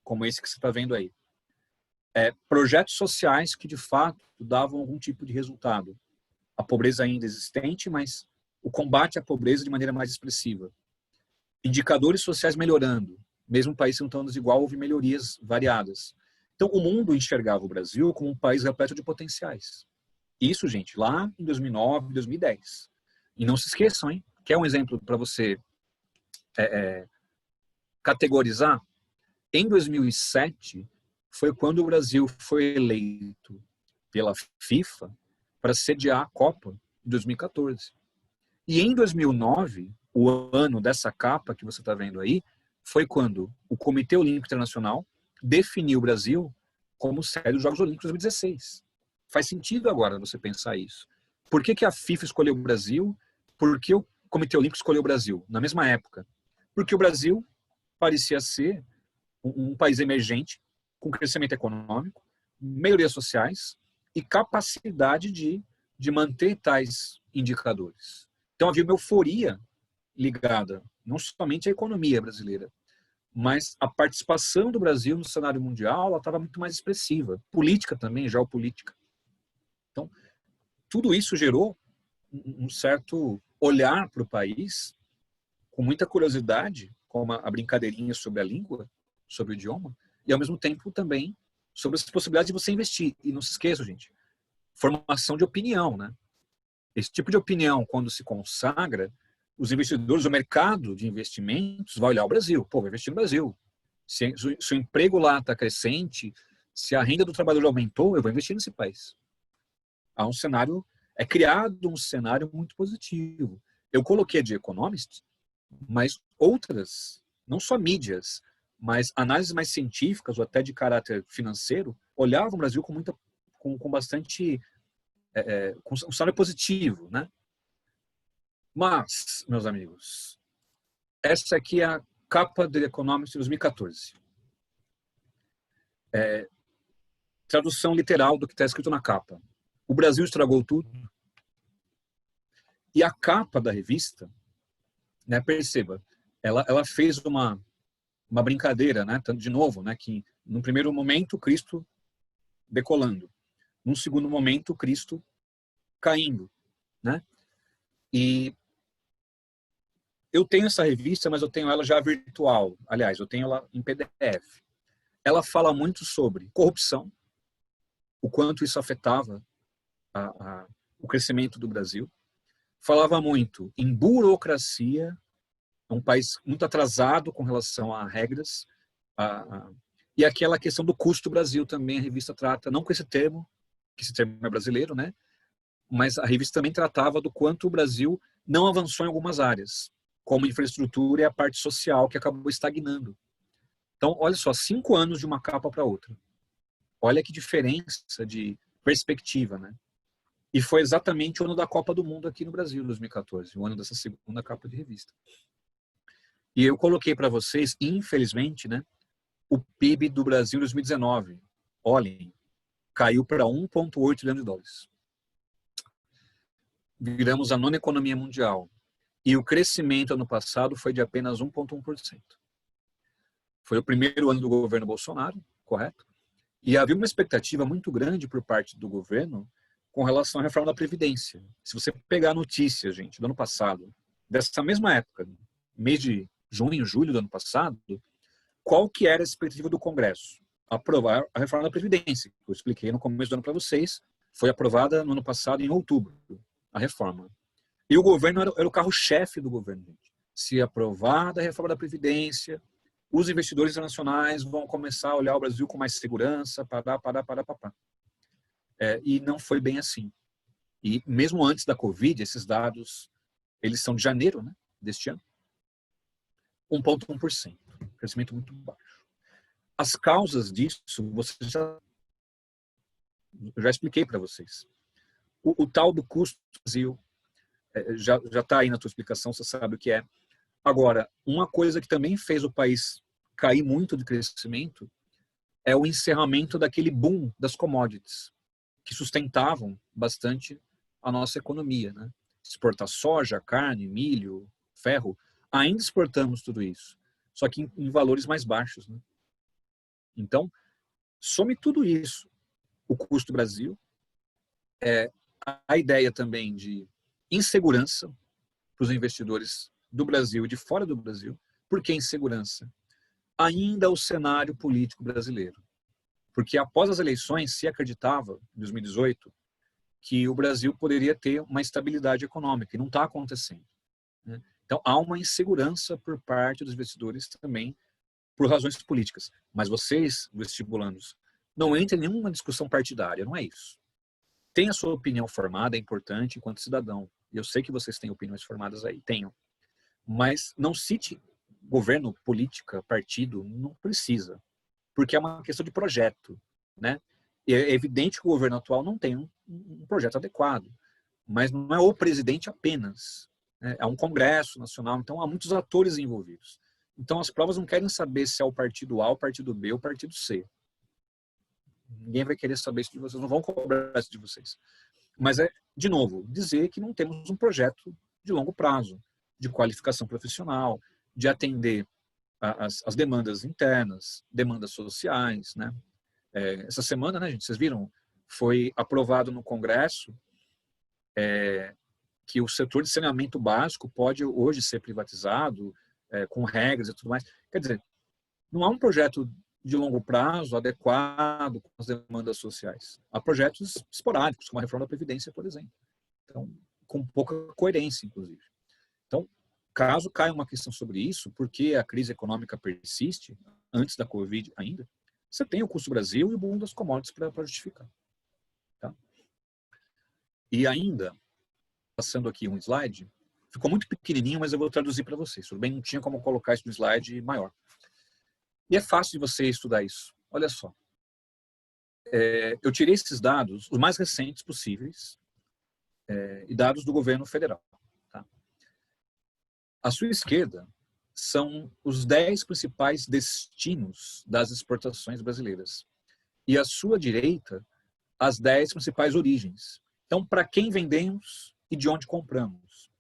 como esse que você está vendo aí, projetos sociais que, de fato, davam algum tipo de resultado. A pobreza ainda existente, mas o combate à pobreza de maneira mais expressiva. Indicadores sociais melhorando. Mesmo o país sendo tão desigual, houve melhorias variadas. Então, o mundo enxergava o Brasil como um país repleto de potenciais. Isso, gente, lá em 2009, 2010. E não se esqueçam, hein? Quer um exemplo para você categorizar? Em 2007, foi quando o Brasil foi eleito pela FIFA para sediar a Copa de 2014. E em 2009, o ano dessa capa que você está vendo aí, foi quando o Comitê Olímpico Internacional definiu o Brasil como sede dos Jogos Olímpicos de 2016. Faz sentido agora você pensar isso. Por que a FIFA escolheu o Brasil? Por que o Comitê Olímpico escolheu o Brasil na mesma época? Porque o Brasil parecia ser um país emergente, com crescimento econômico, melhorias sociais e capacidade de manter tais indicadores. Então havia uma euforia ligada não somente à economia brasileira, mas a participação do Brasil no cenário mundial estava muito mais expressiva. Política também, geopolítica. Então, tudo isso gerou um certo olhar para o país, com muita curiosidade, como a brincadeirinha sobre a língua, sobre o idioma, e ao mesmo tempo também sobre as possibilidades de você investir. E não se esqueça, gente, formação de opinião, né? Esse tipo de opinião, quando se consagra, os investidores, o mercado de investimentos vai olhar o Brasil. Pô, vai investir no Brasil. Se o emprego lá está crescente, se a renda do trabalhador aumentou, eu vou investir nesse país. Há um cenário, criado um cenário muito positivo. Eu coloquei a The Economist, mas outras, não só mídias, mas análises mais científicas ou até de caráter financeiro, olhavam o Brasil com bastante com um cenário positivo, né? Mas, meus amigos, essa aqui é a capa do Economist de 2014. Tradução literal do que está escrito na capa. O Brasil estragou tudo. E a capa da revista, né, perceba, ela fez uma brincadeira, né, de novo, né, que no primeiro momento Cristo decolando, num segundo momento Cristo caindo, né? E eu tenho essa revista, mas eu tenho ela já virtual. Aliás, eu tenho ela em PDF. Ela fala muito sobre corrupção, o quanto isso afetava o crescimento do Brasil. Falava muito em burocracia, um país muito atrasado com relação a regras, e aquela questão do custo Brasil também a revista trata, não com esse termo, que esse termo é brasileiro, né? Mas a revista também tratava do quanto o Brasil não avançou em algumas áreas, como infraestrutura e a parte social, que acabou estagnando. Então, olha só, 5 anos de uma capa para outra. Olha que diferença de perspectiva, né? E foi exatamente o ano da Copa do Mundo aqui no Brasil, 2014, o ano dessa segunda capa de revista. E eu coloquei para vocês, infelizmente, né, o PIB do Brasil em 2019. Olhem, caiu para 1,8 trilhão de dólares. Viramos a 9ª economia mundial. E o crescimento ano passado foi de apenas 1,1%. Foi o primeiro ano do governo Bolsonaro, correto? E havia uma expectativa muito grande por parte do governo com relação à reforma da Previdência. Se você pegar a notícia, gente, do ano passado, dessa mesma época, mês de junho, julho do ano passado, qual que era a expectativa do Congresso? Aprovar a reforma da Previdência, que eu expliquei no começo do ano para vocês, foi aprovada no ano passado, em outubro, a reforma. E o governo era o carro-chefe do governo, gente. Se aprovada a reforma da Previdência, os investidores internacionais vão começar a olhar o Brasil com mais segurança, pará. E não foi bem assim. E mesmo antes da Covid, esses dados, eles são de janeiro, né, deste ano, 1,1%, crescimento muito baixo. As causas disso, eu já expliquei para vocês. O tal do custo do Brasil, já está aí na tua explicação, você sabe o que é. Agora, uma coisa que também fez o país cair muito de crescimento é o encerramento daquele boom das commodities, que sustentavam bastante a nossa economia, né? Exportar soja, carne, milho, ferro, ainda exportamos tudo isso, só que em valores mais baixos, né? Então, some tudo isso, o custo do Brasil, a ideia também de insegurança para os investidores do Brasil e de fora do Brasil. Por que insegurança? Ainda o cenário político brasileiro. Porque após as eleições se acreditava, em 2018, que o Brasil poderia ter uma estabilidade econômica, e não está acontecendo, né? Então, há uma insegurança por parte dos investidores também, por razões políticas. Mas vocês, vestibulandos, não entrem em nenhuma discussão partidária, não é isso. Tenha a sua opinião formada, é importante enquanto cidadão. Eu sei que vocês têm opiniões formadas aí, tenham. Mas não cite governo, política, partido, não precisa. Porque é uma questão de projeto, né? E é evidente que o governo atual não tem um projeto adequado. Mas não é o presidente apenas. É um Congresso Nacional, então há muitos atores envolvidos. Então as provas não querem saber se é o partido A, o partido B ou o partido C. Ninguém vai querer saber isso de vocês, não vão cobrar isso de vocês. Mas de novo, dizer que não temos um projeto de longo prazo, de qualificação profissional, de atender as demandas internas, demandas sociais, né? Essa semana, né, gente, vocês viram, foi aprovado no Congresso que o setor de saneamento básico pode hoje ser privatizado, com regras e tudo mais. Quer dizer, não há um projeto de longo prazo adequado com as demandas sociais. Há projetos esporádicos, como a reforma da Previdência, por exemplo. Então, com pouca coerência, inclusive. Então, caso caia uma questão sobre isso, porque a crise econômica persiste, antes da Covid ainda, você tem o custo Brasil e o boom das commodities para justificar. Tá? E ainda, passando aqui um slide, ficou muito pequenininho, mas eu vou traduzir para vocês. Tudo bem? Não tinha como colocar isso no slide maior. E é fácil de você estudar isso. Olha só. Eu tirei esses dados, os mais recentes possíveis, e dados do governo federal. Tá? À sua esquerda são os 10 principais destinos das exportações brasileiras. E à sua direita, as 10 principais origens. Então, para quem vendemos e de onde compramos.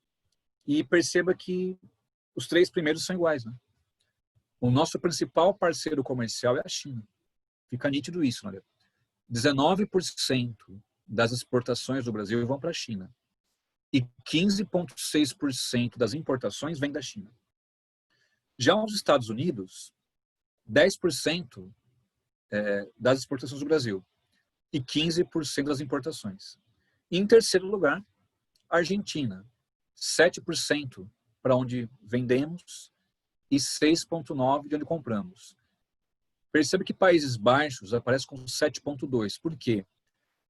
E perceba que os 3 primeiros são iguais, né? O nosso principal parceiro comercial é a China. Fica nítido isso, né? 19% das exportações do Brasil vão para a China. E 15,6% das importações vêm da China. Já os Estados Unidos, 10% das exportações do Brasil. E 15% das importações. Em terceiro lugar, Argentina, 7% para onde vendemos e 6,9% de onde compramos. Perceba que Países Baixos aparece com 7,2%. Por quê?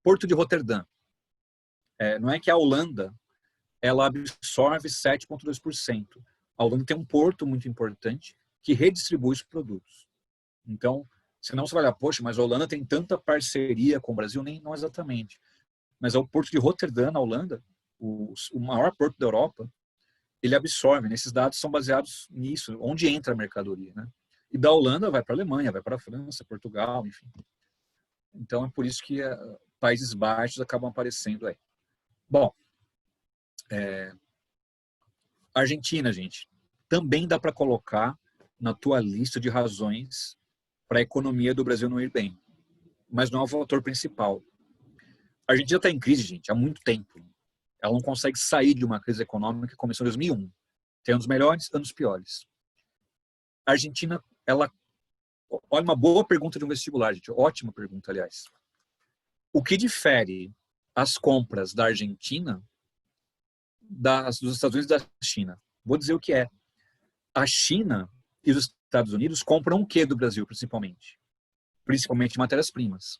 Porto de Roterdã. Não é que a Holanda ela absorve 7,2%. A Holanda tem um porto muito importante que redistribui os produtos. Então, senão você vai olhar, poxa, mas a Holanda tem tanta parceria com o Brasil, nem não exatamente. Mas é o porto de Roterdã, na Holanda, o maior porto da Europa, ele absorve. Esses dados são baseados nisso, onde entra a mercadoria, né? E da Holanda vai para a Alemanha, vai para a França, Portugal, enfim. Então é por isso que Países Baixos acabam aparecendo aí. Bom, Argentina, gente, também dá para colocar na tua lista de razões para a economia do Brasil não ir bem. Mas não é o fator principal. A Argentina está em crise, gente, há muito tempo. Ela não consegue sair de uma crise econômica que começou em 2001. Tem anos melhores, anos piores. A Argentina, olha, uma boa pergunta de um vestibular, gente. Ótima pergunta, aliás. O que difere as compras da Argentina dos Estados Unidos e da China? Vou dizer o que é. A China e os Estados Unidos compram o que do Brasil, principalmente? Principalmente matérias-primas.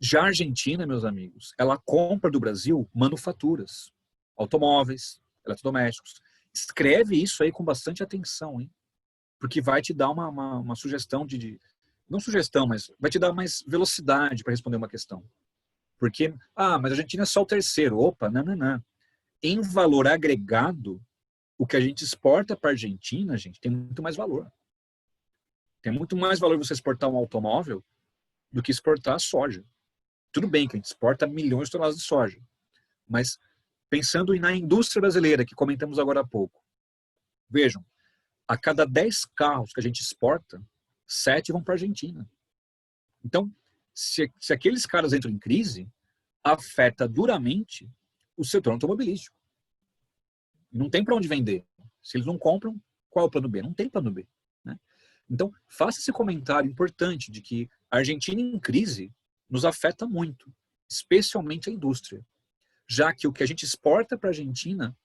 Já a Argentina, meus amigos, ela compra do Brasil manufaturas, automóveis, eletrodomésticos. Escreve isso aí com bastante atenção, hein? Porque vai te dar uma sugestão não sugestão, mas vai te dar mais velocidade para responder uma questão. Porque, mas a Argentina é só o terceiro. Opa, não. Em valor agregado, o que a gente exporta para a Argentina, gente, tem muito mais valor. Tem muito mais valor você exportar um automóvel do que exportar soja. Tudo bem que a gente exporta milhões de toneladas de soja. Mas pensando na indústria brasileira, que comentamos agora há pouco. Vejam, a cada 10 carros que a gente exporta, 7 vão para a Argentina. Então, se aqueles caras entram em crise, afeta duramente o setor automobilístico. Não tem para onde vender. Se eles não compram, qual é o plano B? Não tem plano B. Né? Então, faça esse comentário importante de que a Argentina em crise nos afeta muito, especialmente a indústria. Já que o que a gente exporta para a Argentina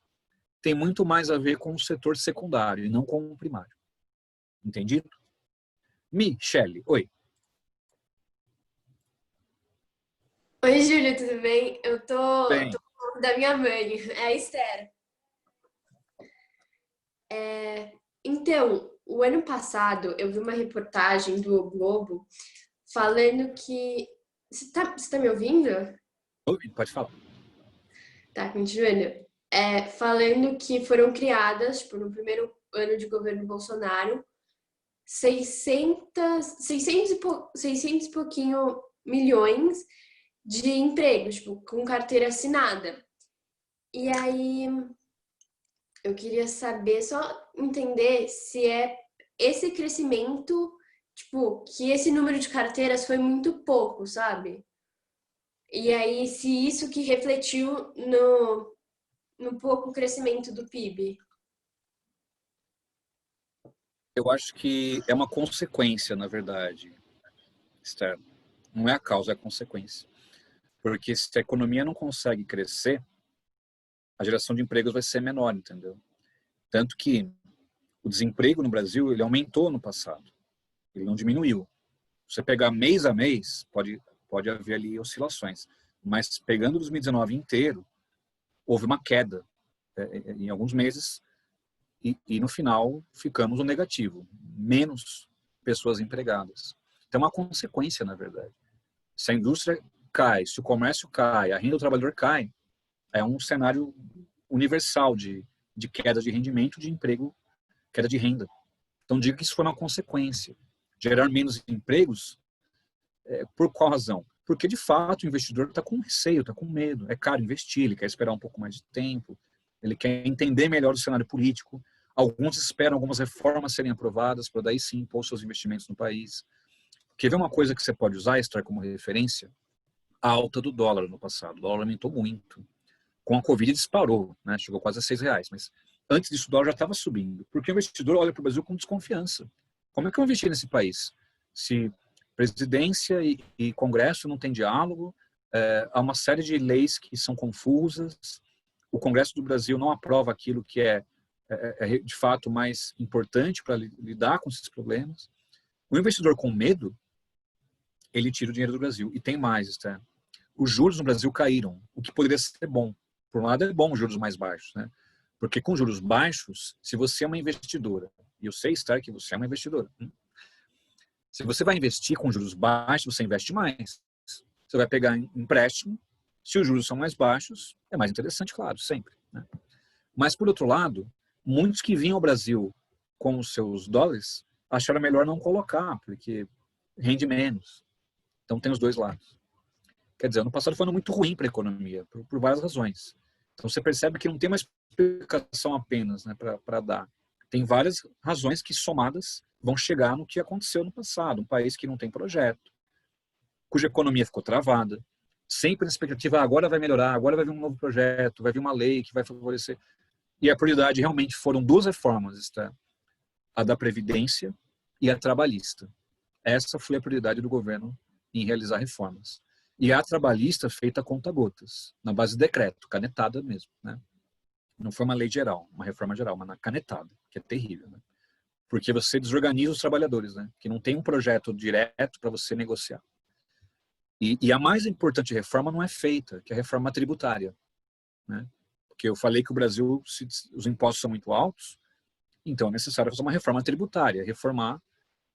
tem muito mais a ver com o setor secundário e não com o primário. Entendido? Michele, oi. Oi, Júlia, tudo bem? Eu tô Bem. falando da minha mãe, é a Esther. Então, o ano passado eu vi uma reportagem do O Globo falando que... Você tá me ouvindo? Pode falar. Tá, continuando. Falando que foram criadas, no primeiro ano de governo Bolsonaro, 600 e pouquinho milhões de empregos, com carteira assinada. E aí, eu queria saber, só entender se esse crescimento, que esse número de carteiras foi muito pouco, sabe? E aí, se isso que refletiu no pouco crescimento do PIB. Eu acho que é uma consequência, na verdade, Esther. Não é a causa, é a consequência. Porque se a economia não consegue crescer, a geração de empregos vai ser menor, entendeu? Tanto que o desemprego no Brasil, ele aumentou no passado. Ele não diminuiu. Se você pegar mês a mês, pode haver ali oscilações. Mas pegando 2019 inteiro, houve uma queda em alguns meses e no final ficamos no negativo. Menos pessoas empregadas. Então é uma consequência, na verdade. Se a indústria cai, se o comércio cai, a renda do trabalhador cai, é um cenário universal de queda de rendimento, de emprego, queda de renda. Então diga que isso foi uma consequência. Gerar menos empregos, por qual razão? Porque, de fato, o investidor está com receio, está com medo. É caro investir, ele quer esperar um pouco mais de tempo, ele quer entender melhor o cenário político. Alguns esperam algumas reformas serem aprovadas para daí sim impor seus investimentos no país. Quer ver uma coisa que você pode usar, extrair como referência? A alta do dólar no passado. O dólar aumentou muito. Com a Covid disparou, né? Chegou quase a R$6. Mas antes disso o dólar já estava subindo. Porque o investidor olha para o Brasil com desconfiança. Como é que eu investi nesse país? Se presidência e Congresso não tem diálogo, há uma série de leis que são confusas. O Congresso do Brasil não aprova aquilo que é de fato mais importante para lidar com esses problemas. O investidor com medo, ele tira o dinheiro do Brasil. E tem mais, tá? Os juros no Brasil caíram, o que poderia ser bom. Por um lado é bom os juros mais baixos, né? Porque com juros baixos, se você é uma investidora, e eu sei, Esther, que você é uma investidora, se você vai investir com juros baixos, você investe mais. Você vai pegar empréstimo, se os juros são mais baixos, é mais interessante, claro, sempre, né? Mas, por outro lado, muitos que vinham ao Brasil com os seus dólares acharam melhor não colocar, porque rende menos. Então, tem os dois lados. Quer dizer, ano passado foi um ano muito ruim para a economia, por várias razões. Então, você percebe que não tem uma explicação apenas, né, para dar. Tem várias razões que, somadas, vão chegar no que aconteceu no passado. Um país que não tem projeto, cuja economia ficou travada, sempre na expectativa, agora vai melhorar, agora vai vir um novo projeto, vai vir uma lei que vai favorecer. E a prioridade realmente foram duas reformas, tá? A da Previdência e a trabalhista. Essa foi a prioridade do governo em realizar reformas. E a trabalhista feita a conta-gotas, na base de decreto, canetada mesmo, né? Não foi uma lei geral, uma reforma geral, mas na canetada, que é terrível, né? Porque você desorganiza os trabalhadores, né? Que não tem um projeto direto para você negociar. E a mais importante reforma não é feita, que é a reforma tributária, né? Porque eu falei que o Brasil, os impostos são muito altos, então é necessário fazer uma reforma tributária, reformar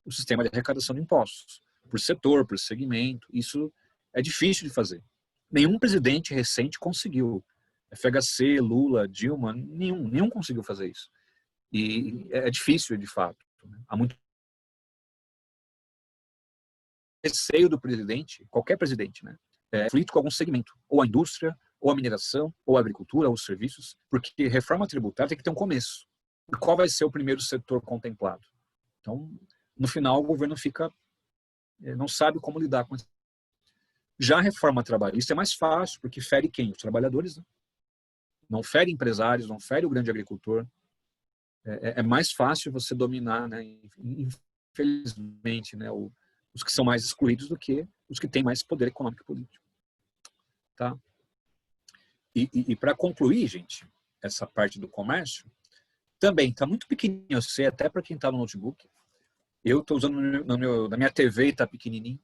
o sistema de arrecadação de impostos, por setor, por segmento. Isso é difícil de fazer. Nenhum presidente recente conseguiu. FHC, Lula, Dilma, nenhum conseguiu fazer isso. E é difícil, de fato. Há muito receio do presidente, qualquer presidente, né? Conflito com algum segmento, ou a indústria, ou a mineração, ou a agricultura, ou os serviços, porque reforma tributária tem que ter um começo. E qual vai ser o primeiro setor contemplado? Então, no final, o governo não sabe como lidar com isso. Já a reforma trabalhista é mais fácil, porque fere quem? Os trabalhadores, né? Não fere empresários, não fere o grande agricultor. É mais fácil você dominar, né? Infelizmente, né? Os que são mais excluídos do que os que têm mais poder econômico e político. Tá? E para concluir, gente, essa parte do comércio, também está muito pequenininho, eu sei, até para quem está no notebook. Eu estou usando na minha TV, está pequenininho.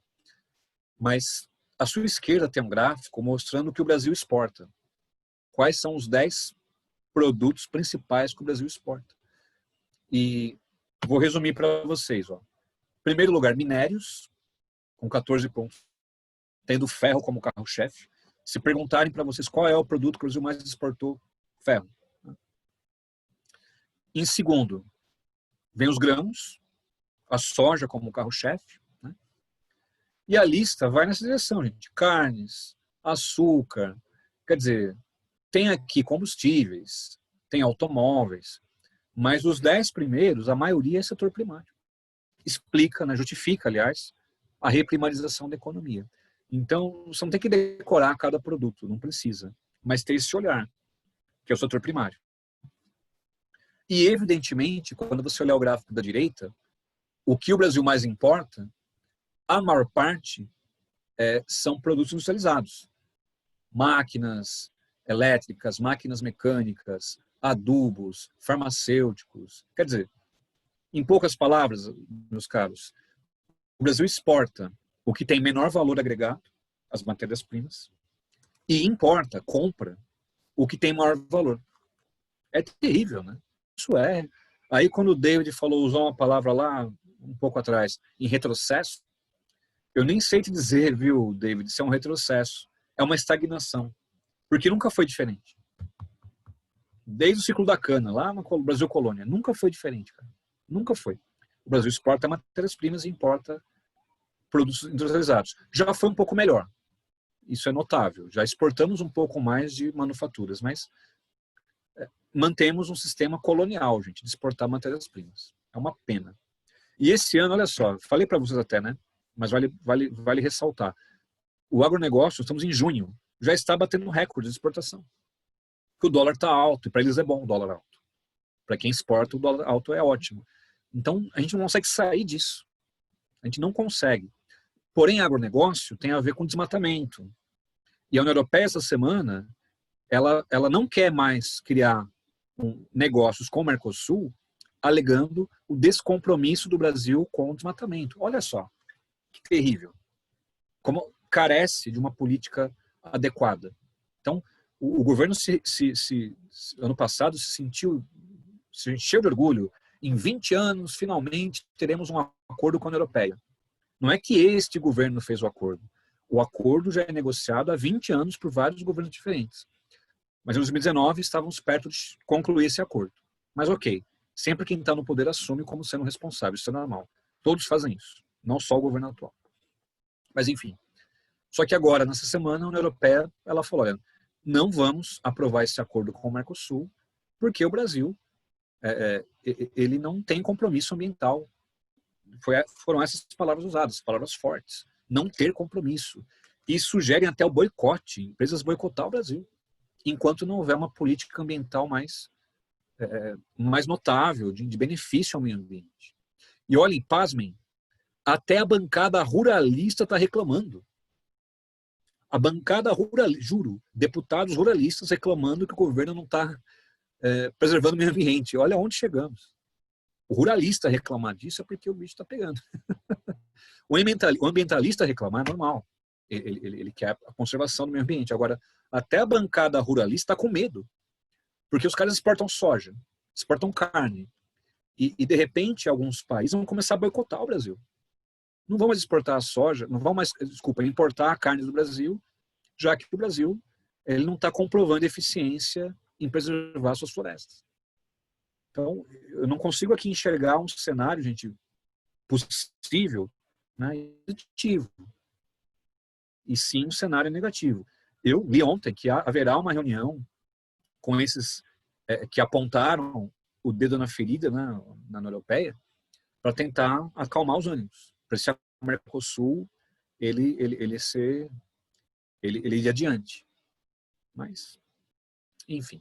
Mas à sua esquerda tem um gráfico mostrando o que o Brasil exporta. Quais são os 10 produtos principais que o Brasil exporta. E vou resumir para vocês. Ó. Em primeiro lugar, minérios, com 14 pontos. Tendo ferro como carro-chefe. Se perguntarem para vocês qual é o produto que o Brasil mais exportou, ferro. Em segundo, vem os grãos, a soja como carro-chefe. Né? E a lista vai nessa direção, gente. Carnes, açúcar, quer dizer, tem aqui combustíveis, tem automóveis, mas os 10 primeiros, a maioria é setor primário. Explica, né, justifica, aliás, a reprimarização da economia. Então, você não tem que decorar cada produto, não precisa, mas ter esse olhar, que é o setor primário. E, evidentemente, quando você olhar o gráfico da direita, o que o Brasil mais importa, a maior parte são produtos industrializados. Máquinas elétricas, máquinas mecânicas, adubos, farmacêuticos. Quer dizer, em poucas palavras, meus caros, o Brasil exporta o que tem menor valor agregado, as matérias-primas, e importa, compra, o que tem maior valor. É terrível, né? Isso é. Aí quando o David usou uma palavra lá, um pouco atrás, em retrocesso, eu nem sei te dizer, viu, David, se é um retrocesso. É uma estagnação. Porque nunca foi diferente. Desde o ciclo da cana, lá no Brasil Colônia, nunca foi diferente, cara. Nunca foi. O Brasil exporta matérias-primas e importa produtos industrializados. Já foi um pouco melhor. Isso é notável. Já exportamos um pouco mais de manufaturas, mas mantemos um sistema colonial, gente, de exportar matérias-primas. É uma pena. E esse ano, olha só, falei para vocês até, né? Mas vale ressaltar. O agronegócio, estamos em junho, já está batendo recorde de exportação. Porque o dólar está alto, e para eles é bom o dólar alto. Para quem exporta, o dólar alto é ótimo. Então, a gente não consegue sair disso. A gente não consegue. Porém, agronegócio tem a ver com desmatamento. E a União Europeia, essa semana, ela não quer mais criar negócios com o Mercosul, alegando o descompromisso do Brasil com o desmatamento. Olha só, que terrível. Como carece de uma política adequada. Então, o governo ano passado se encheu de orgulho. Em 20 anos, finalmente, teremos um acordo com a União Europeia. Não é que este governo fez o acordo. O acordo já é negociado há 20 anos por vários governos diferentes. Mas em 2019 estávamos perto de concluir esse acordo. Mas ok, sempre quem está no poder assume como sendo responsável, isso é normal. Todos fazem isso, não só o governo atual. Mas enfim. Só que agora, nessa semana, a União Europeia, ela falou, olha, não vamos aprovar esse acordo com o Mercosul, porque o Brasil, ele não tem compromisso ambiental. Foram essas palavras usadas, palavras fortes. Não ter compromisso. E sugerem até o boicote, empresas boicotar o Brasil, enquanto não houver uma política ambiental mais notável, de benefício ao meio ambiente. E olhem, pasmem, até a bancada ruralista está reclamando. A bancada ruralista, juro, deputados ruralistas reclamando que o governo não está preservando o meio ambiente. Olha onde chegamos. O ruralista reclamar disso é porque o bicho está pegando. O ambientalista reclamar é normal. Ele quer a conservação do meio ambiente. Agora, até a bancada ruralista está com medo. Porque os caras exportam soja, exportam carne. E de repente, alguns países vão começar a boicotar o Brasil. Não vão mais exportar a soja, não vão mais, importar a carne do Brasil, já que o Brasil ele não está comprovando eficiência em preservar suas florestas. Então, eu não consigo aqui enxergar um cenário, gente, possível, né, positivo. E sim um cenário negativo. Eu li ontem que haverá uma reunião com esses que apontaram o dedo na ferida, né, na União Europeia, para tentar acalmar os ânimos. Para esse Mercosul ele ir adiante. Mas, enfim.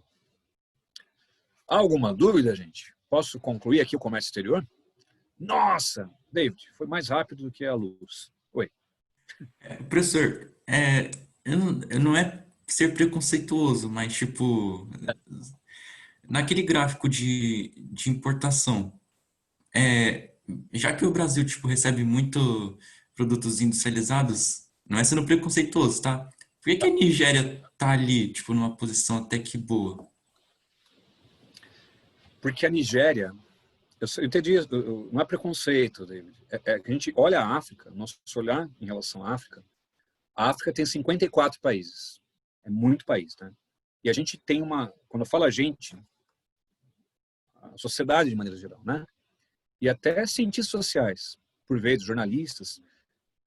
Há alguma dúvida, gente? Posso concluir aqui o comércio exterior? Nossa, David, foi mais rápido do que a luz. Oi. Professor, eu não é ser preconceituoso, mas tipo, naquele gráfico de importação, já que o Brasil tipo, recebe muito produtos industrializados, não é sendo preconceituoso, tá? Por que a Nigéria tá ali, tipo, numa posição até que boa? Porque a Nigéria, eu entendi, não é preconceito, David. A gente olha a África, nosso olhar em relação à África, a África tem 54 países. É muito país, né? E a gente tem quando eu falo a gente, a sociedade de maneira geral, né? E até cientistas sociais, por vezes jornalistas,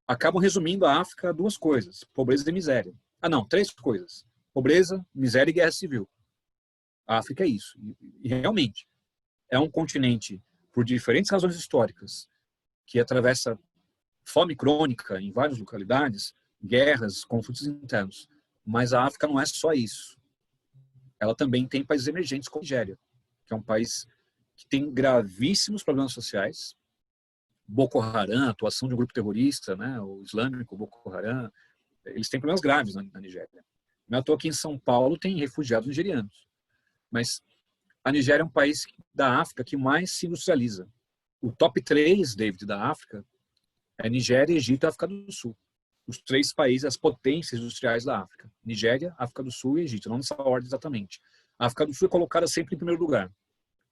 acabam resumindo a África a duas coisas: pobreza e miséria. Não, três coisas: pobreza, miséria e guerra civil. A África é isso. E realmente, é um continente, por diferentes razões históricas, que atravessa fome crônica em várias localidades, guerras, conflitos internos. Mas a África não é só isso. Ela também tem países emergentes como a Nigéria, que é um país que tem gravíssimos problemas sociais. Boko Haram, atuação de um grupo terrorista, né, o islâmico Boko Haram, eles têm problemas graves na Nigéria. Não é à toa que em São Paulo tem refugiados nigerianos. Mas a Nigéria é um país da África que mais se industrializa. O top 3, David, da África é Nigéria, Egito e África do Sul. Os três países, as potências industriais da África. Nigéria, África do Sul e Egito, não nessa ordem exatamente. A África do Sul é colocada sempre em primeiro lugar.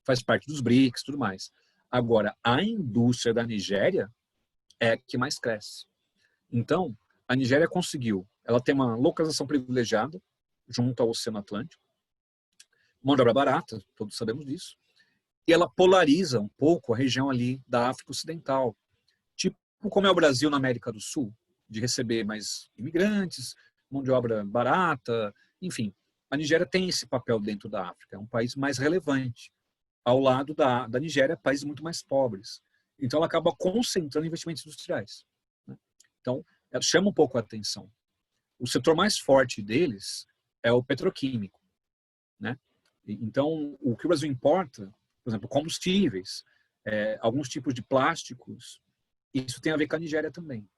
Faz parte dos BRICS e tudo mais. Agora, a indústria da Nigéria é a que mais cresce. Então, a Nigéria conseguiu, ela tem uma localização privilegiada junto ao Oceano Atlântico, mão de obra barata, todos sabemos disso, e ela polariza um pouco a região ali da África Ocidental, tipo como é o Brasil na América do Sul, de receber mais imigrantes, mão de obra barata, enfim. A Nigéria tem esse papel dentro da África, é um país mais relevante. Ao lado da Nigéria, países muito mais pobres. Então, ela acaba concentrando investimentos industriais. Né? Então, ela chama um pouco a atenção. O setor mais forte deles é o petroquímico. Né? Então, o que o Brasil importa, por exemplo, combustíveis, alguns tipos de plásticos, isso tem a ver com a Nigéria também.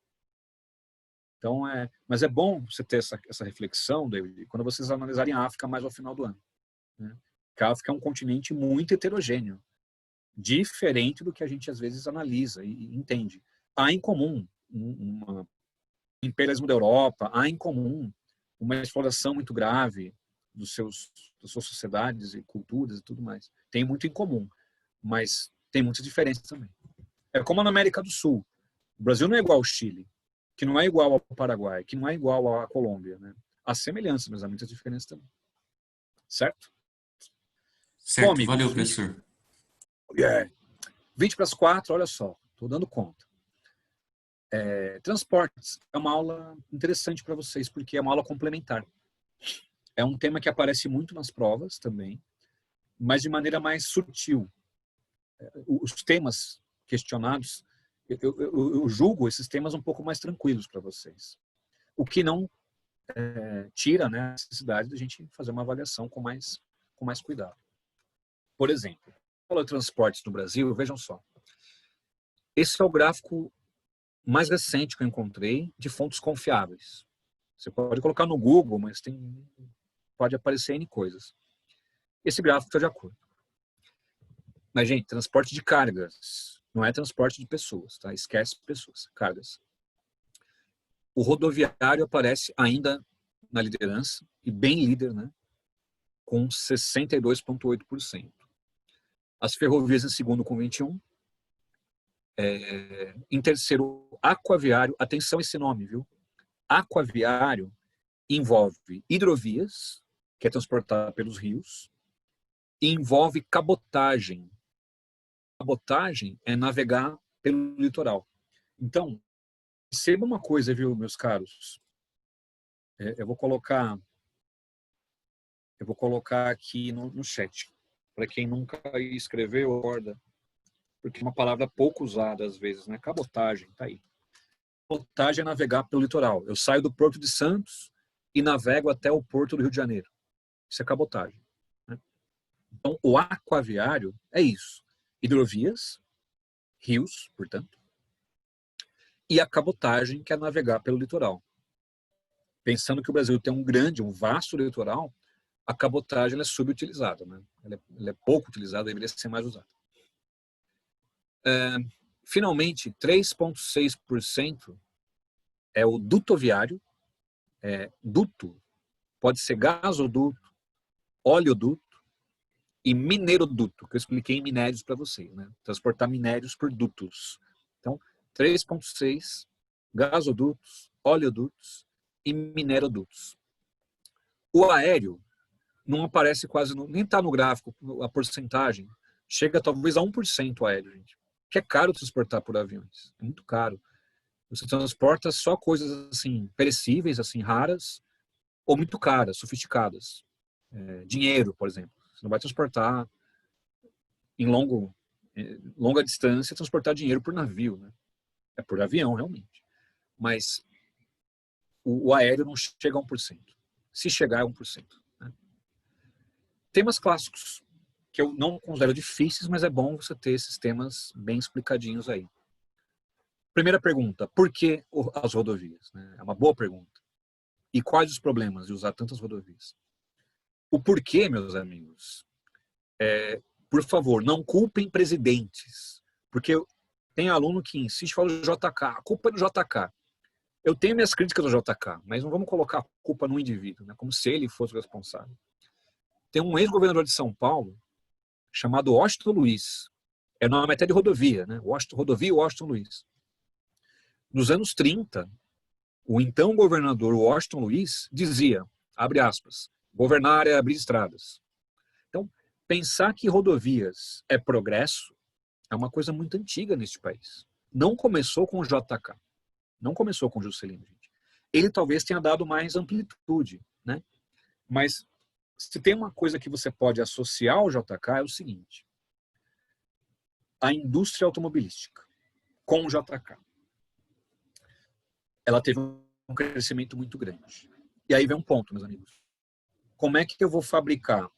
Então, mas é bom você ter essa reflexão, David, quando vocês analisarem a África mais ao final do ano. Né? Porque a África é um continente muito heterogêneo, diferente do que a gente às vezes analisa e entende. Há em comum um imperialismo da Europa, há em comum uma exploração muito grave das suas sociedades e culturas e tudo mais. Tem muito em comum, mas tem muitas diferenças também. É como na América do Sul. O Brasil não é igual ao Chile, que não é igual ao Paraguai, que não é igual à Colômbia. Né? Há semelhanças, mas há muitas diferenças também. Certo? Certo, Bom, amigos, valeu, professor. 20 para as 4, olha só, estou dando conta. Transportes é uma aula interessante para vocês, porque é uma aula complementar. É um tema que aparece muito nas provas também, mas de maneira mais sutil. Os temas questionados, eu julgo esses temas um pouco mais tranquilos para vocês. O que não tira, né, a necessidade de a gente fazer uma avaliação com mais cuidado. Por exemplo, falando de transportes no Brasil, vejam só. Esse é o gráfico mais recente que eu encontrei de fontes confiáveis. Você pode colocar no Google, mas pode aparecer N coisas. Esse gráfico está de acordo. Mas, gente, transporte de cargas, não é transporte de pessoas, tá? Esquece pessoas, cargas. O rodoviário aparece ainda na liderança, e bem líder, né? Com 62,8%. As ferrovias em segundo com 21%. Em terceiro, aquaviário. Atenção a esse nome, viu? Aquaviário envolve hidrovias, que é transportar pelos rios, e envolve cabotagem. Cabotagem é navegar pelo litoral. Então, perceba uma coisa, viu, meus caros? Eu vou colocar aqui no chat, para quem nunca escreveu, acorda, porque é uma palavra pouco usada às vezes, né? Cabotagem, tá aí. Cabotagem é navegar pelo litoral. Eu saio do Porto de Santos e navego até o Porto do Rio de Janeiro. Isso é cabotagem. Né? Então, o aquaviário é isso. Hidrovias, rios, portanto, e a cabotagem, que é navegar pelo litoral. Pensando que o Brasil tem um vasto litoral, a cabotagem é subutilizada. Né? Ela é pouco utilizada, deveria ser mais usada. Finalmente, 3,6% é o dutoviário. Duto pode ser gasoduto, oleoduto e mineroduto, que eu expliquei em minérios para vocês. Né? Transportar minérios por dutos. Então, 3,6%, gasodutos, oleodutos e minerodutos. O aéreo não aparece quase, nem está no gráfico, a porcentagem. Chega talvez a 1% o aéreo, gente. Que é caro transportar por aviões. É muito caro. Você transporta só coisas assim, perecíveis, assim, raras, ou muito caras, sofisticadas. Dinheiro, por exemplo. Você não vai transportar em longa distância, transportar dinheiro por navio. Né? É por avião, realmente. Mas o aéreo não chega a 1%. Se chegar, é 1%. Né? Temas clássicos, que eu não considero difíceis, mas é bom você ter esses temas bem explicadinhos aí. Primeira pergunta, por que as rodovias? É uma boa pergunta. E quais os problemas de usar tantas rodovias? O porquê, meus amigos? Por favor, não culpem presidentes. Porque tem aluno que insiste e fala do JK, a culpa é do JK. Eu tenho minhas críticas do JK, mas não vamos colocar a culpa no indivíduo, né? Como se ele fosse o responsável. Tem um ex-governador de São Paulo, chamado Washington Luiz. É nome até de rodovia, né? Rodovia Washington Luiz. Nos anos 30, o então governador Washington Luiz dizia, abre aspas, governar é abrir estradas. Então, pensar que rodovias é progresso é uma coisa muito antiga neste país. Não começou com o JK. Não começou com o Juscelino, gente. Ele talvez tenha dado mais amplitude, né? Mas se tem uma coisa que você pode associar ao JK é o seguinte. A indústria automobilística com o JK. Ela teve um crescimento muito grande. E aí vem um ponto, meus amigos. Como é que eu vou fabricar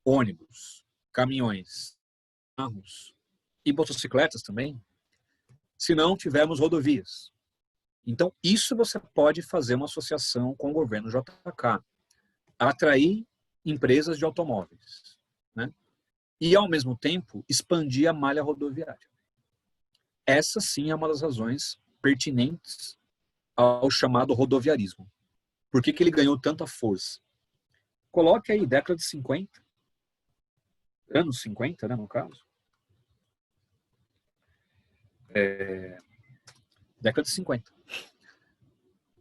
ônibus, caminhões, carros e motocicletas também, se não tivermos rodovias? Então, isso você pode fazer uma associação com o governo JK, atrair empresas de automóveis, né? E, ao mesmo tempo, expandir a malha rodoviária. Essa, sim, é uma das razões pertinentes ao chamado rodoviarismo. Por que ele ganhou tanta força? Coloque aí, década de 50, anos 50, né, no caso. Década de 50.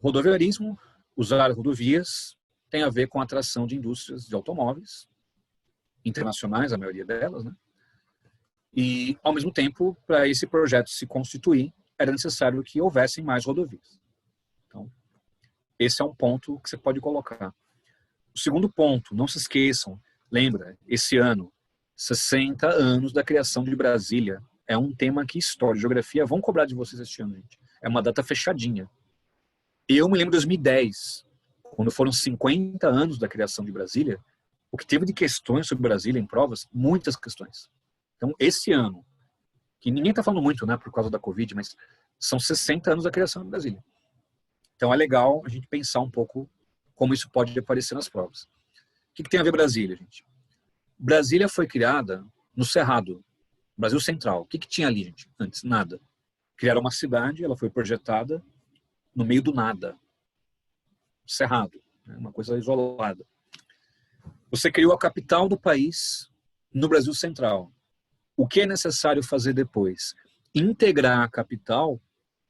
Rodoviarismo, usar rodovias, tem a ver com a atração de indústrias de automóveis, internacionais, a maioria delas, né? E, ao mesmo tempo, para esse projeto se constituir, era necessário que houvessem mais rodovias. Então, esse é um ponto que você pode colocar. O segundo ponto, não se esqueçam, lembra, esse ano, 60 anos da criação de Brasília. É um tema que história e geografia vão cobrar de vocês este ano, gente. É uma data fechadinha. Eu me lembro de 2010, quando foram 50 anos da criação de Brasília, o que teve de questões sobre Brasília em provas, muitas questões. Então, esse ano, que ninguém está falando muito, né, por causa da Covid, mas são 60 anos da criação de Brasília. Então, é legal a gente pensar um pouco como isso pode aparecer nas provas. O que tem a ver Brasília, gente? Brasília foi criada no Cerrado, Brasil Central. O que tinha ali, gente? Antes, nada. Criaram uma cidade, ela foi projetada no meio do nada. Cerrado, né? Uma coisa isolada. Você criou a capital do país no Brasil Central. O que é necessário fazer depois? Integrar a capital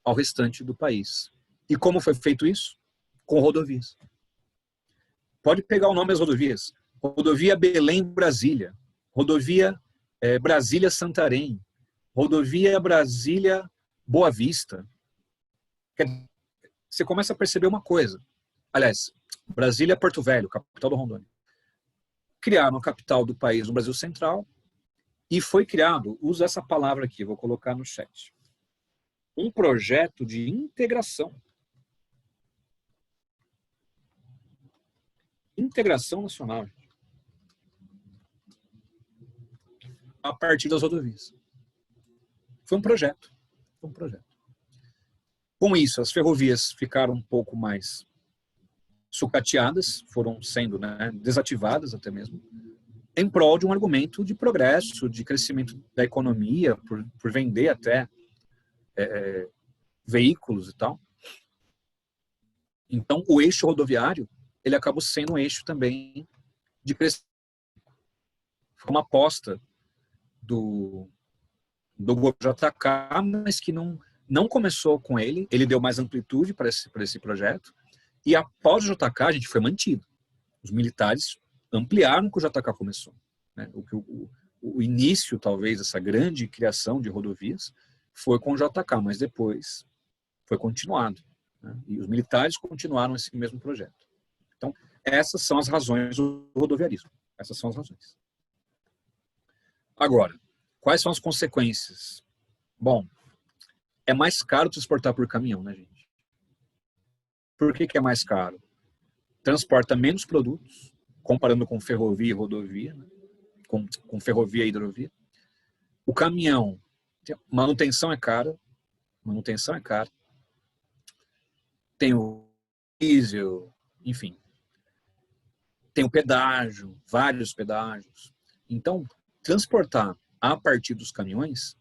ao restante do país. E como foi feito isso? Com rodovias. Pode pegar o nome das rodovias. Rodovia Belém-Brasília. Rodovia Brasília-Santarém. Rodovia Brasília-Boa Vista. Você começa a perceber uma coisa. Aliás, Brasília-Porto Velho, capital do Rondônia. Criaram a capital do país no Brasil Central e foi criado, usa essa palavra aqui, vou colocar no chat, um projeto de integração. Integração nacional. A partir das rodovias. Foi um projeto. Foi um projeto. Com isso, as ferrovias ficaram um pouco mais sucateadas, foram sendo, né, desativadas até mesmo, em prol de um argumento de progresso, de crescimento da economia, por vender até veículos e tal. Então, o eixo rodoviário, ele acabou sendo um eixo também de crescimento. Foi uma aposta do governo JK, mas que não começou com ele. Ele deu mais amplitude para esse projeto. E após o JK, a gente foi mantido. Os militares ampliaram o que o JK começou. Né? O início, talvez, dessa grande criação de rodovias foi com o JK, mas depois foi continuado. Né? E os militares continuaram esse mesmo projeto. Então, essas são as razões do rodoviarismo. Essas são as razões. Agora, quais são as consequências? Bom, é mais caro transportar por caminhão, né, gente? Por que é mais caro? Transporta menos produtos, comparando com ferrovia e rodovia, né? com ferrovia e hidrovia. O caminhão, manutenção é cara, tem o diesel, enfim, tem o pedágio, vários pedágios. Então, transportar a partir dos caminhões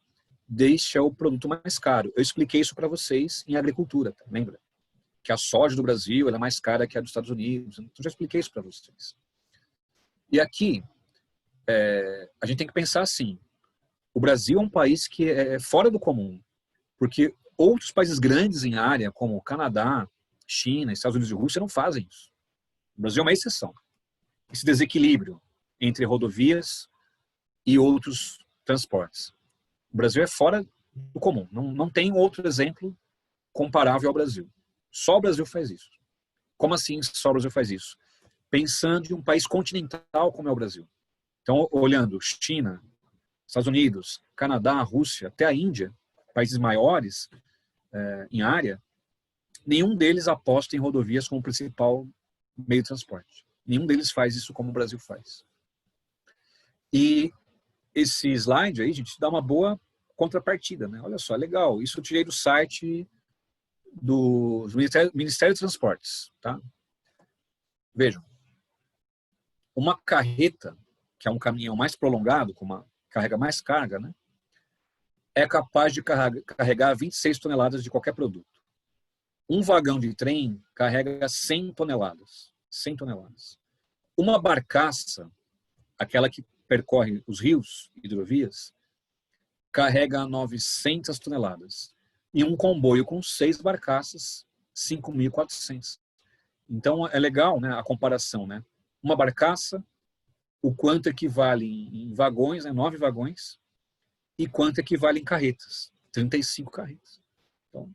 deixa o produto mais caro. Eu expliquei isso para vocês em agricultura, tá? Lembra? Que a soja do Brasil ela é mais cara que a dos Estados Unidos. Então, já expliquei isso para vocês. E aqui, a gente tem que pensar assim, o Brasil é um país que é fora do comum, porque outros países grandes em área, como Canadá, China, Estados Unidos e Rússia, não fazem isso. O Brasil é uma exceção. Esse desequilíbrio entre rodovias e outros transportes. O Brasil é fora do comum. Não tem outro exemplo comparável ao Brasil. Só o Brasil faz isso. Como assim só o Brasil faz isso? Pensando em um país continental como é o Brasil. Então, olhando China, Estados Unidos, Canadá, Rússia, até a Índia, países maiores em área, nenhum deles aposta em rodovias como principal meio de transporte. Nenhum deles faz isso como o Brasil faz. E esse slide aí, gente, dá uma boa contrapartida, né? Olha só, legal. Isso eu tirei do site do Ministério de Transportes, tá? Vejam, uma carreta, que é um caminhão mais prolongado, carrega mais carga, né? É capaz de carregar 26 toneladas de qualquer produto. Um vagão de trem carrega 100 toneladas. 100 toneladas. Uma barcaça, aquela que percorre os rios, hidrovias, carrega 900 toneladas. E um comboio com 6 barcaças, 5.400. Então, é legal, né, a comparação, né? Uma barcaça, o quanto equivale em vagões, né, 9 vagões, e quanto equivale em carretas, 35 carretas. Então,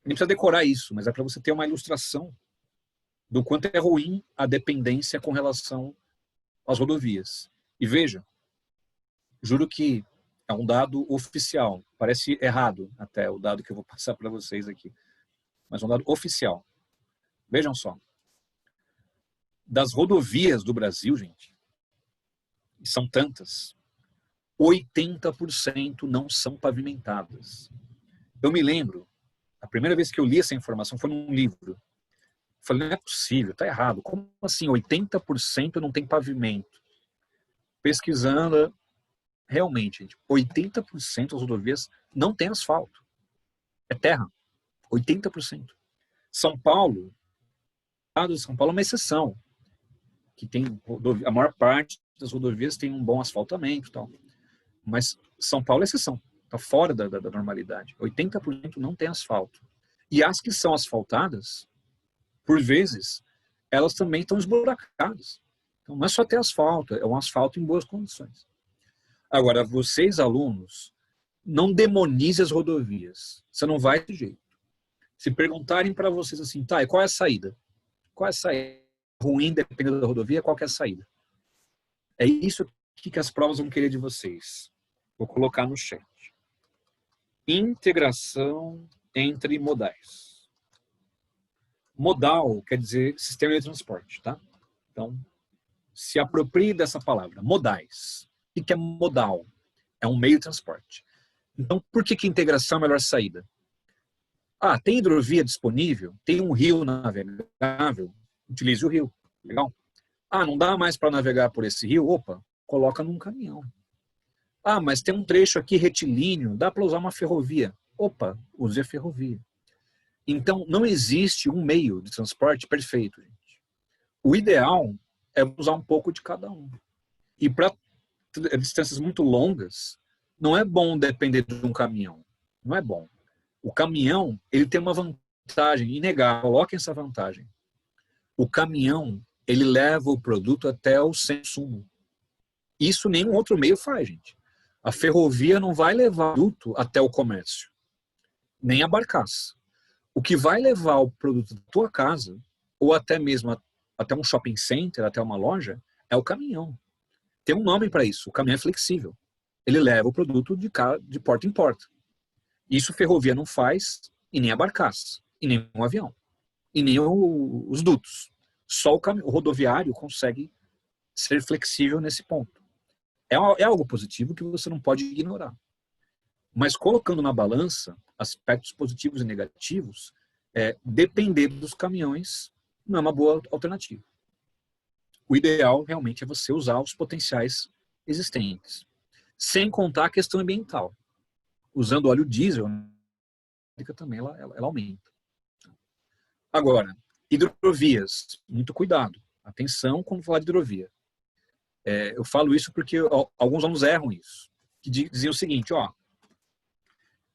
nem precisa decorar isso, mas é para você ter uma ilustração do quanto é ruim a dependência com relação às rodovias. E veja, juro que é um dado oficial, parece errado até o dado que eu vou passar para vocês aqui, mas é um dado oficial. Vejam só, das rodovias do Brasil, gente, e são tantas, 80% não são pavimentadas. Eu me lembro, a primeira vez que eu li essa informação foi num livro. Eu falei, não é possível, está errado. Como assim 80% não tem pavimento? Pesquisando, realmente, gente, 80% das rodovias não tem asfalto. É terra. 80%. São Paulo, o estado de São Paulo é uma exceção. Que tem a maior parte das rodovias tem um bom asfaltamento e tal. Mas São Paulo é exceção. Está fora da normalidade. 80% não tem asfalto. E as que são asfaltadas, por vezes, elas também estão esburacadas. Então, não é só ter asfalto, é um asfalto em boas condições. Agora, vocês, alunos, não demonizem as rodovias. Você não vai ter jeito. Se perguntarem para vocês assim, tá, e qual é a saída? Qual é a saída? Ruim, dependendo da rodovia, qual que é a saída? É isso que as provas vão querer de vocês. Vou colocar no chat. Integração entre modais. Modal quer dizer sistema de transporte, tá? Então, se aproprie dessa palavra, modais. O que é modal? É um meio de transporte. Então, por que integração é a melhor saída? Ah, tem hidrovia disponível? Tem um rio navegável? Utilize o rio. Legal? Ah, não dá mais para navegar por esse rio? Opa, coloca num caminhão. Ah, mas tem um trecho aqui retilíneo, dá para usar uma ferrovia. Opa, use a ferrovia. Então, não existe um meio de transporte perfeito, gente. O ideal é usar um pouco de cada um. E para distâncias muito longas, não é bom depender de um caminhão. Não é bom. O caminhão, ele tem uma vantagem inegável. Coloquem essa vantagem. O caminhão, ele leva o produto até o consumo. Isso nenhum outro meio faz, gente. A ferrovia não vai levar o produto até o comércio. Nem a barcaça. O que vai levar o produto da tua casa, ou até mesmo até um shopping center, até uma loja, é o caminhão. Tem um nome para isso. O caminhão é flexível. Ele leva o produto de porta em porta. Isso ferrovia não faz, e nem a barcaça, e nem um avião, e nem os dutos. Só o rodoviário consegue ser flexível nesse ponto. É algo positivo que você não pode ignorar. Mas colocando na balança aspectos positivos e negativos, depender dos caminhões não é uma boa alternativa. O ideal realmente é você usar os potenciais existentes. Sem contar a questão ambiental. Usando óleo diesel, também ela aumenta. Agora, hidrovias, muito cuidado. Atenção quando falar de hidrovia. Eu falo isso porque alguns alunos erram isso. Que diziam o seguinte, ó,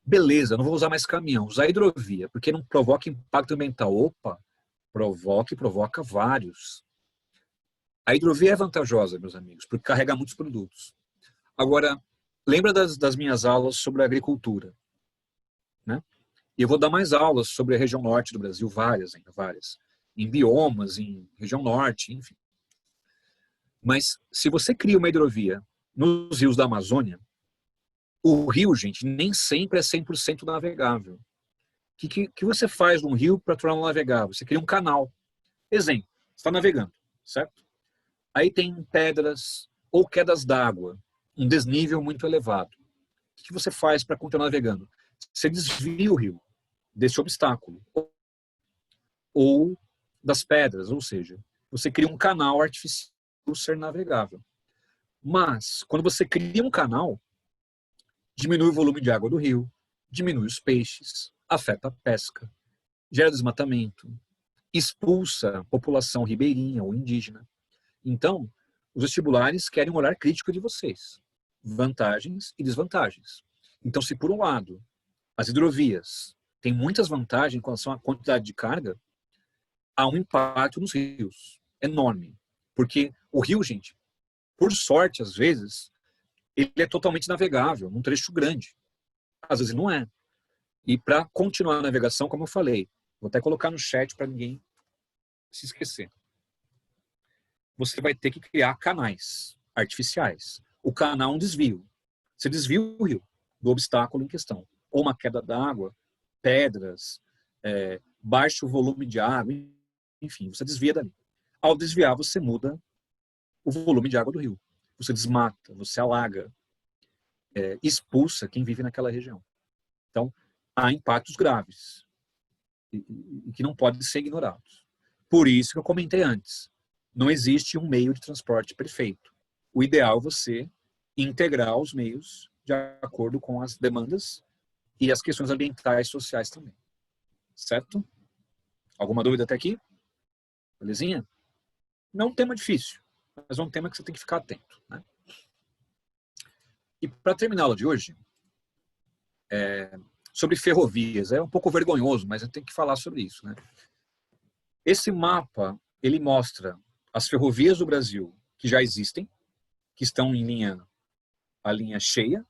beleza, não vou usar mais caminhão, usar hidrovia, porque não provoca impacto ambiental. Opa, provoca vários. A hidrovia é vantajosa, meus amigos, porque carrega muitos produtos. Agora, lembra das minhas aulas sobre agricultura, né? E eu vou dar mais aulas sobre a região norte do Brasil, várias. Em biomas, em região norte, enfim. Mas se você cria uma hidrovia nos rios da Amazônia, o rio, gente, nem sempre é 100% navegável. O que você faz num rio para torná-lo navegável? Você cria um canal. Exemplo, você está navegando, certo? Aí tem pedras ou quedas d'água, um desnível muito elevado. O que você faz para continuar navegando? Você desvia o rio. desse obstáculo ou das pedras, ou seja, você cria um canal artificial para ser navegável. Mas, quando você cria um canal, diminui o volume de água do rio, diminui os peixes, afeta a pesca, gera desmatamento, expulsa a população ribeirinha ou indígena. Então, os vestibulares querem um olhar crítico de vocês. Vantagens e desvantagens. Então, se por um lado, as hidrovias têm muitas vantagens em relação à quantidade de carga, há um impacto nos rios enorme. Porque o rio, gente, por sorte, às vezes, ele é totalmente navegável, num trecho grande. Às vezes não é. E para continuar a navegação, como eu falei, vou até colocar no chat para ninguém se esquecer. Você vai ter que criar canais artificiais. O canal é um desvio. Você desvia o rio do obstáculo em questão. Ou uma queda d'água, pedras, baixo volume de água, enfim, você desvia dali. Ao desviar, você muda o volume de água do rio. Você desmata, você alaga, expulsa quem vive naquela região. Então, há impactos graves e que não podem ser ignorados. Por isso que eu comentei antes, não existe um meio de transporte perfeito. O ideal é você integrar os meios de acordo com as demandas e as questões ambientais e sociais também. Certo? Alguma dúvida até aqui? Belezinha? Não é um tema difícil, mas é um tema que você tem que ficar atento, né? E para terminar a aula de hoje, sobre ferrovias, é um pouco vergonhoso, mas eu tenho que falar sobre isso, né? Esse mapa, ele mostra as ferrovias do Brasil que já existem, que estão em a linha cheia,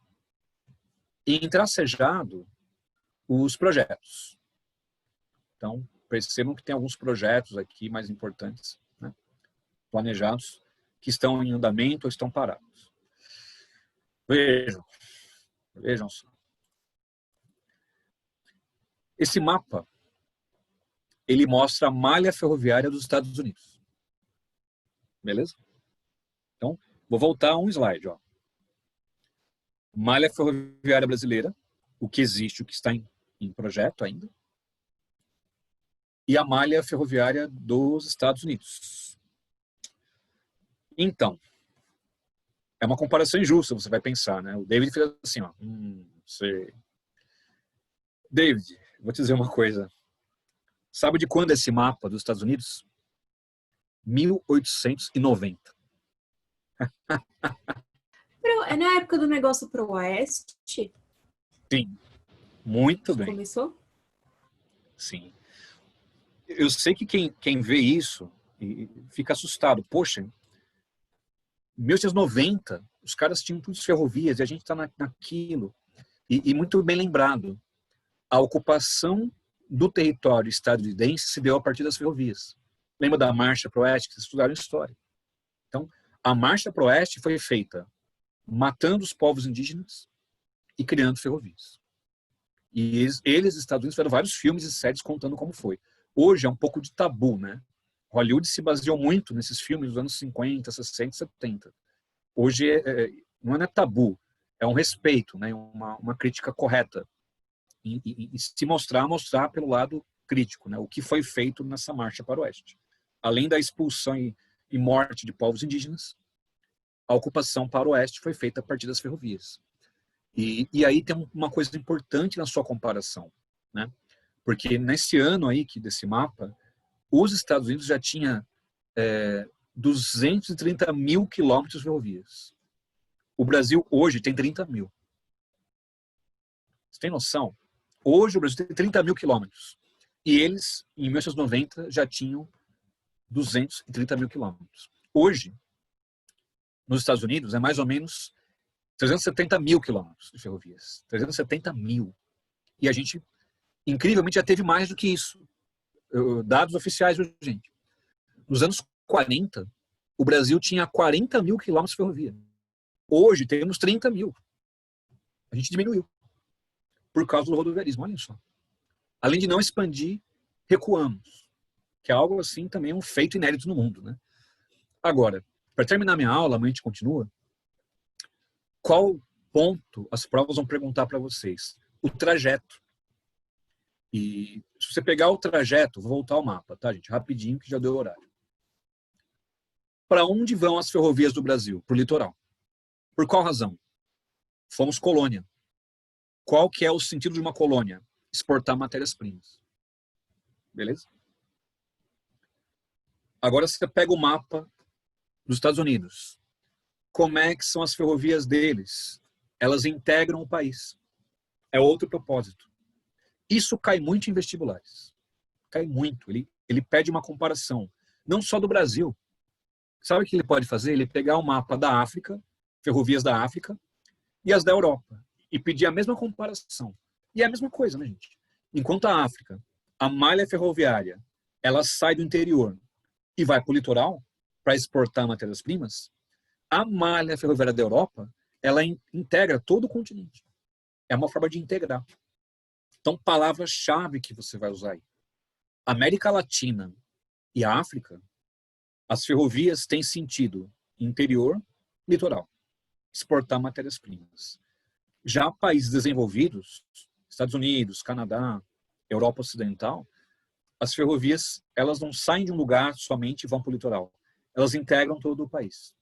e em tracejado os projetos. Então, percebam que tem alguns projetos aqui mais importantes, né, planejados, que estão em andamento ou estão parados. Vejam só. Esse mapa, ele mostra a malha ferroviária dos Estados Unidos. Beleza? Então, vou voltar a um slide, ó. Malha ferroviária brasileira, o que existe, o que está em projeto ainda. E a malha ferroviária dos Estados Unidos. Então, é uma comparação injusta, você vai pensar, né? O David fez assim, ó. Sei. David, vou te dizer uma coisa. Sabe de quando é esse mapa dos Estados Unidos? 1890. É na época do negócio pro oeste? Sim, muito bem. Começou? Sim. Eu sei que quem vê isso fica assustado. Poxa, em 1890, os caras tinham tudo ferrovias e a gente está naquilo. E muito bem lembrado, a ocupação do território estadunidense se deu a partir das ferrovias. Lembra da Marcha para o Oeste, que vocês estudaram história? Então, a Marcha para o Oeste foi feita matando os povos indígenas e criando ferrovias. E eles, Estados Unidos, fizeram vários filmes e séries contando como foi. Hoje é um pouco de tabu, né? Hollywood se baseou muito nesses filmes dos anos 50, 60, 70. Hoje não é tabu, é um respeito, né? Uma crítica correta. E se mostrar pelo lado crítico, né? O que foi feito nessa marcha para o oeste. Além da expulsão e morte de povos indígenas, a ocupação para o oeste foi feita a partir das ferrovias. E aí tem uma coisa importante na sua comparação, né? Porque nesse ano aí desse mapa, os Estados Unidos já tinha 230 mil quilômetros de ferrovias. O Brasil hoje tem 30 mil. Você tem noção? Hoje o Brasil tem 30 mil quilômetros. E eles, em 1990, já tinham 230 mil quilômetros. Hoje, nos Estados Unidos, é mais ou menos 370 mil quilômetros de ferrovias. 370 mil. E a gente, incrivelmente, já teve mais do que isso. Dados oficiais, gente. Nos anos 40, o Brasil tinha 40 mil quilômetros de ferrovia. Hoje temos 30 mil. A gente diminuiu. Por causa do rodoviarismo, olha só. Além de não expandir, recuamos. Que é algo assim também um feito inédito no mundo, né? Agora, para terminar minha aula, amanhã a gente continua. Qual ponto as provas vão perguntar para vocês? O trajeto. E se você pegar o trajeto, vou voltar ao mapa, tá, gente? Rapidinho, que já deu horário. Para onde vão as ferrovias do Brasil? Para o litoral. Por qual razão? Fomos colônia. Qual que é o sentido de uma colônia? Exportar matérias-primas. Beleza? Agora você pega o mapa dos Estados Unidos. Como é que são as ferrovias deles? Elas integram o país. É outro propósito. Isso cai muito em vestibulares. Cai muito. Ele pede uma comparação. Não só do Brasil. Sabe o que ele pode fazer? Ele pegar o mapa da África, ferrovias da África, e as da Europa. E pedir a mesma comparação. E é a mesma coisa, né, gente? Enquanto a África, a malha ferroviária, ela sai do interior e vai para o litoral para exportar matérias-primas, a malha ferroviária da Europa, ela integra todo o continente. É uma forma de integrar. Então, palavra-chave que você vai usar aí. América Latina e África, as ferrovias têm sentido interior, litoral. Exportar matérias-primas. Já países desenvolvidos, Estados Unidos, Canadá, Europa Ocidental, as ferrovias, elas não saem de um lugar somente e vão para o litoral. Elas integram todo o país.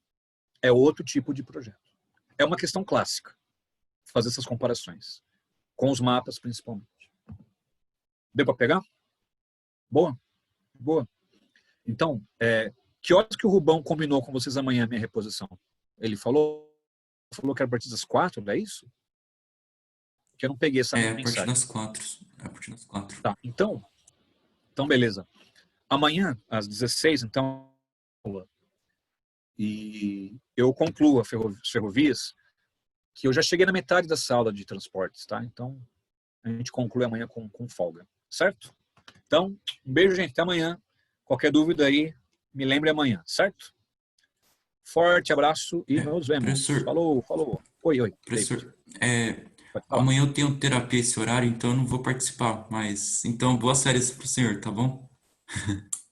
É outro tipo de projeto. É uma questão clássica, fazer essas comparações. Com os mapas, principalmente. Deu para pegar? Boa? Boa. Então, que horas que o Rubão combinou com vocês amanhã a minha reposição? Ele falou que era a partir das 4, não é isso? Que eu não peguei essa mensagem. A partir das 4. É a partir das 4. Tá, então beleza. Amanhã, às 16, então, e eu concluo as ferrovias, que eu já cheguei na metade da sala de transportes, tá? Então, a gente conclui amanhã com folga, certo? Então, um beijo, gente, até amanhã. Qualquer dúvida aí, me lembre amanhã, certo? Forte abraço e nos vemos. Professor, Falou. Oi. Professor, amanhã eu tenho terapia esse horário, então eu não vou participar, mas então boas férias pro senhor, tá bom?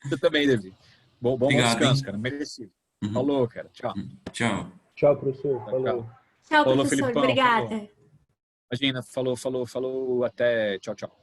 Você também, Davi. Bom Obrigado, descanso, hein? cara, merecido. Uhum. Falou, cara, tchau. Tchau. Tchau, professor. Falou. Tchau, Falou, professor. Filipão, Obrigada. falou. Imagina, falou, até, tchau.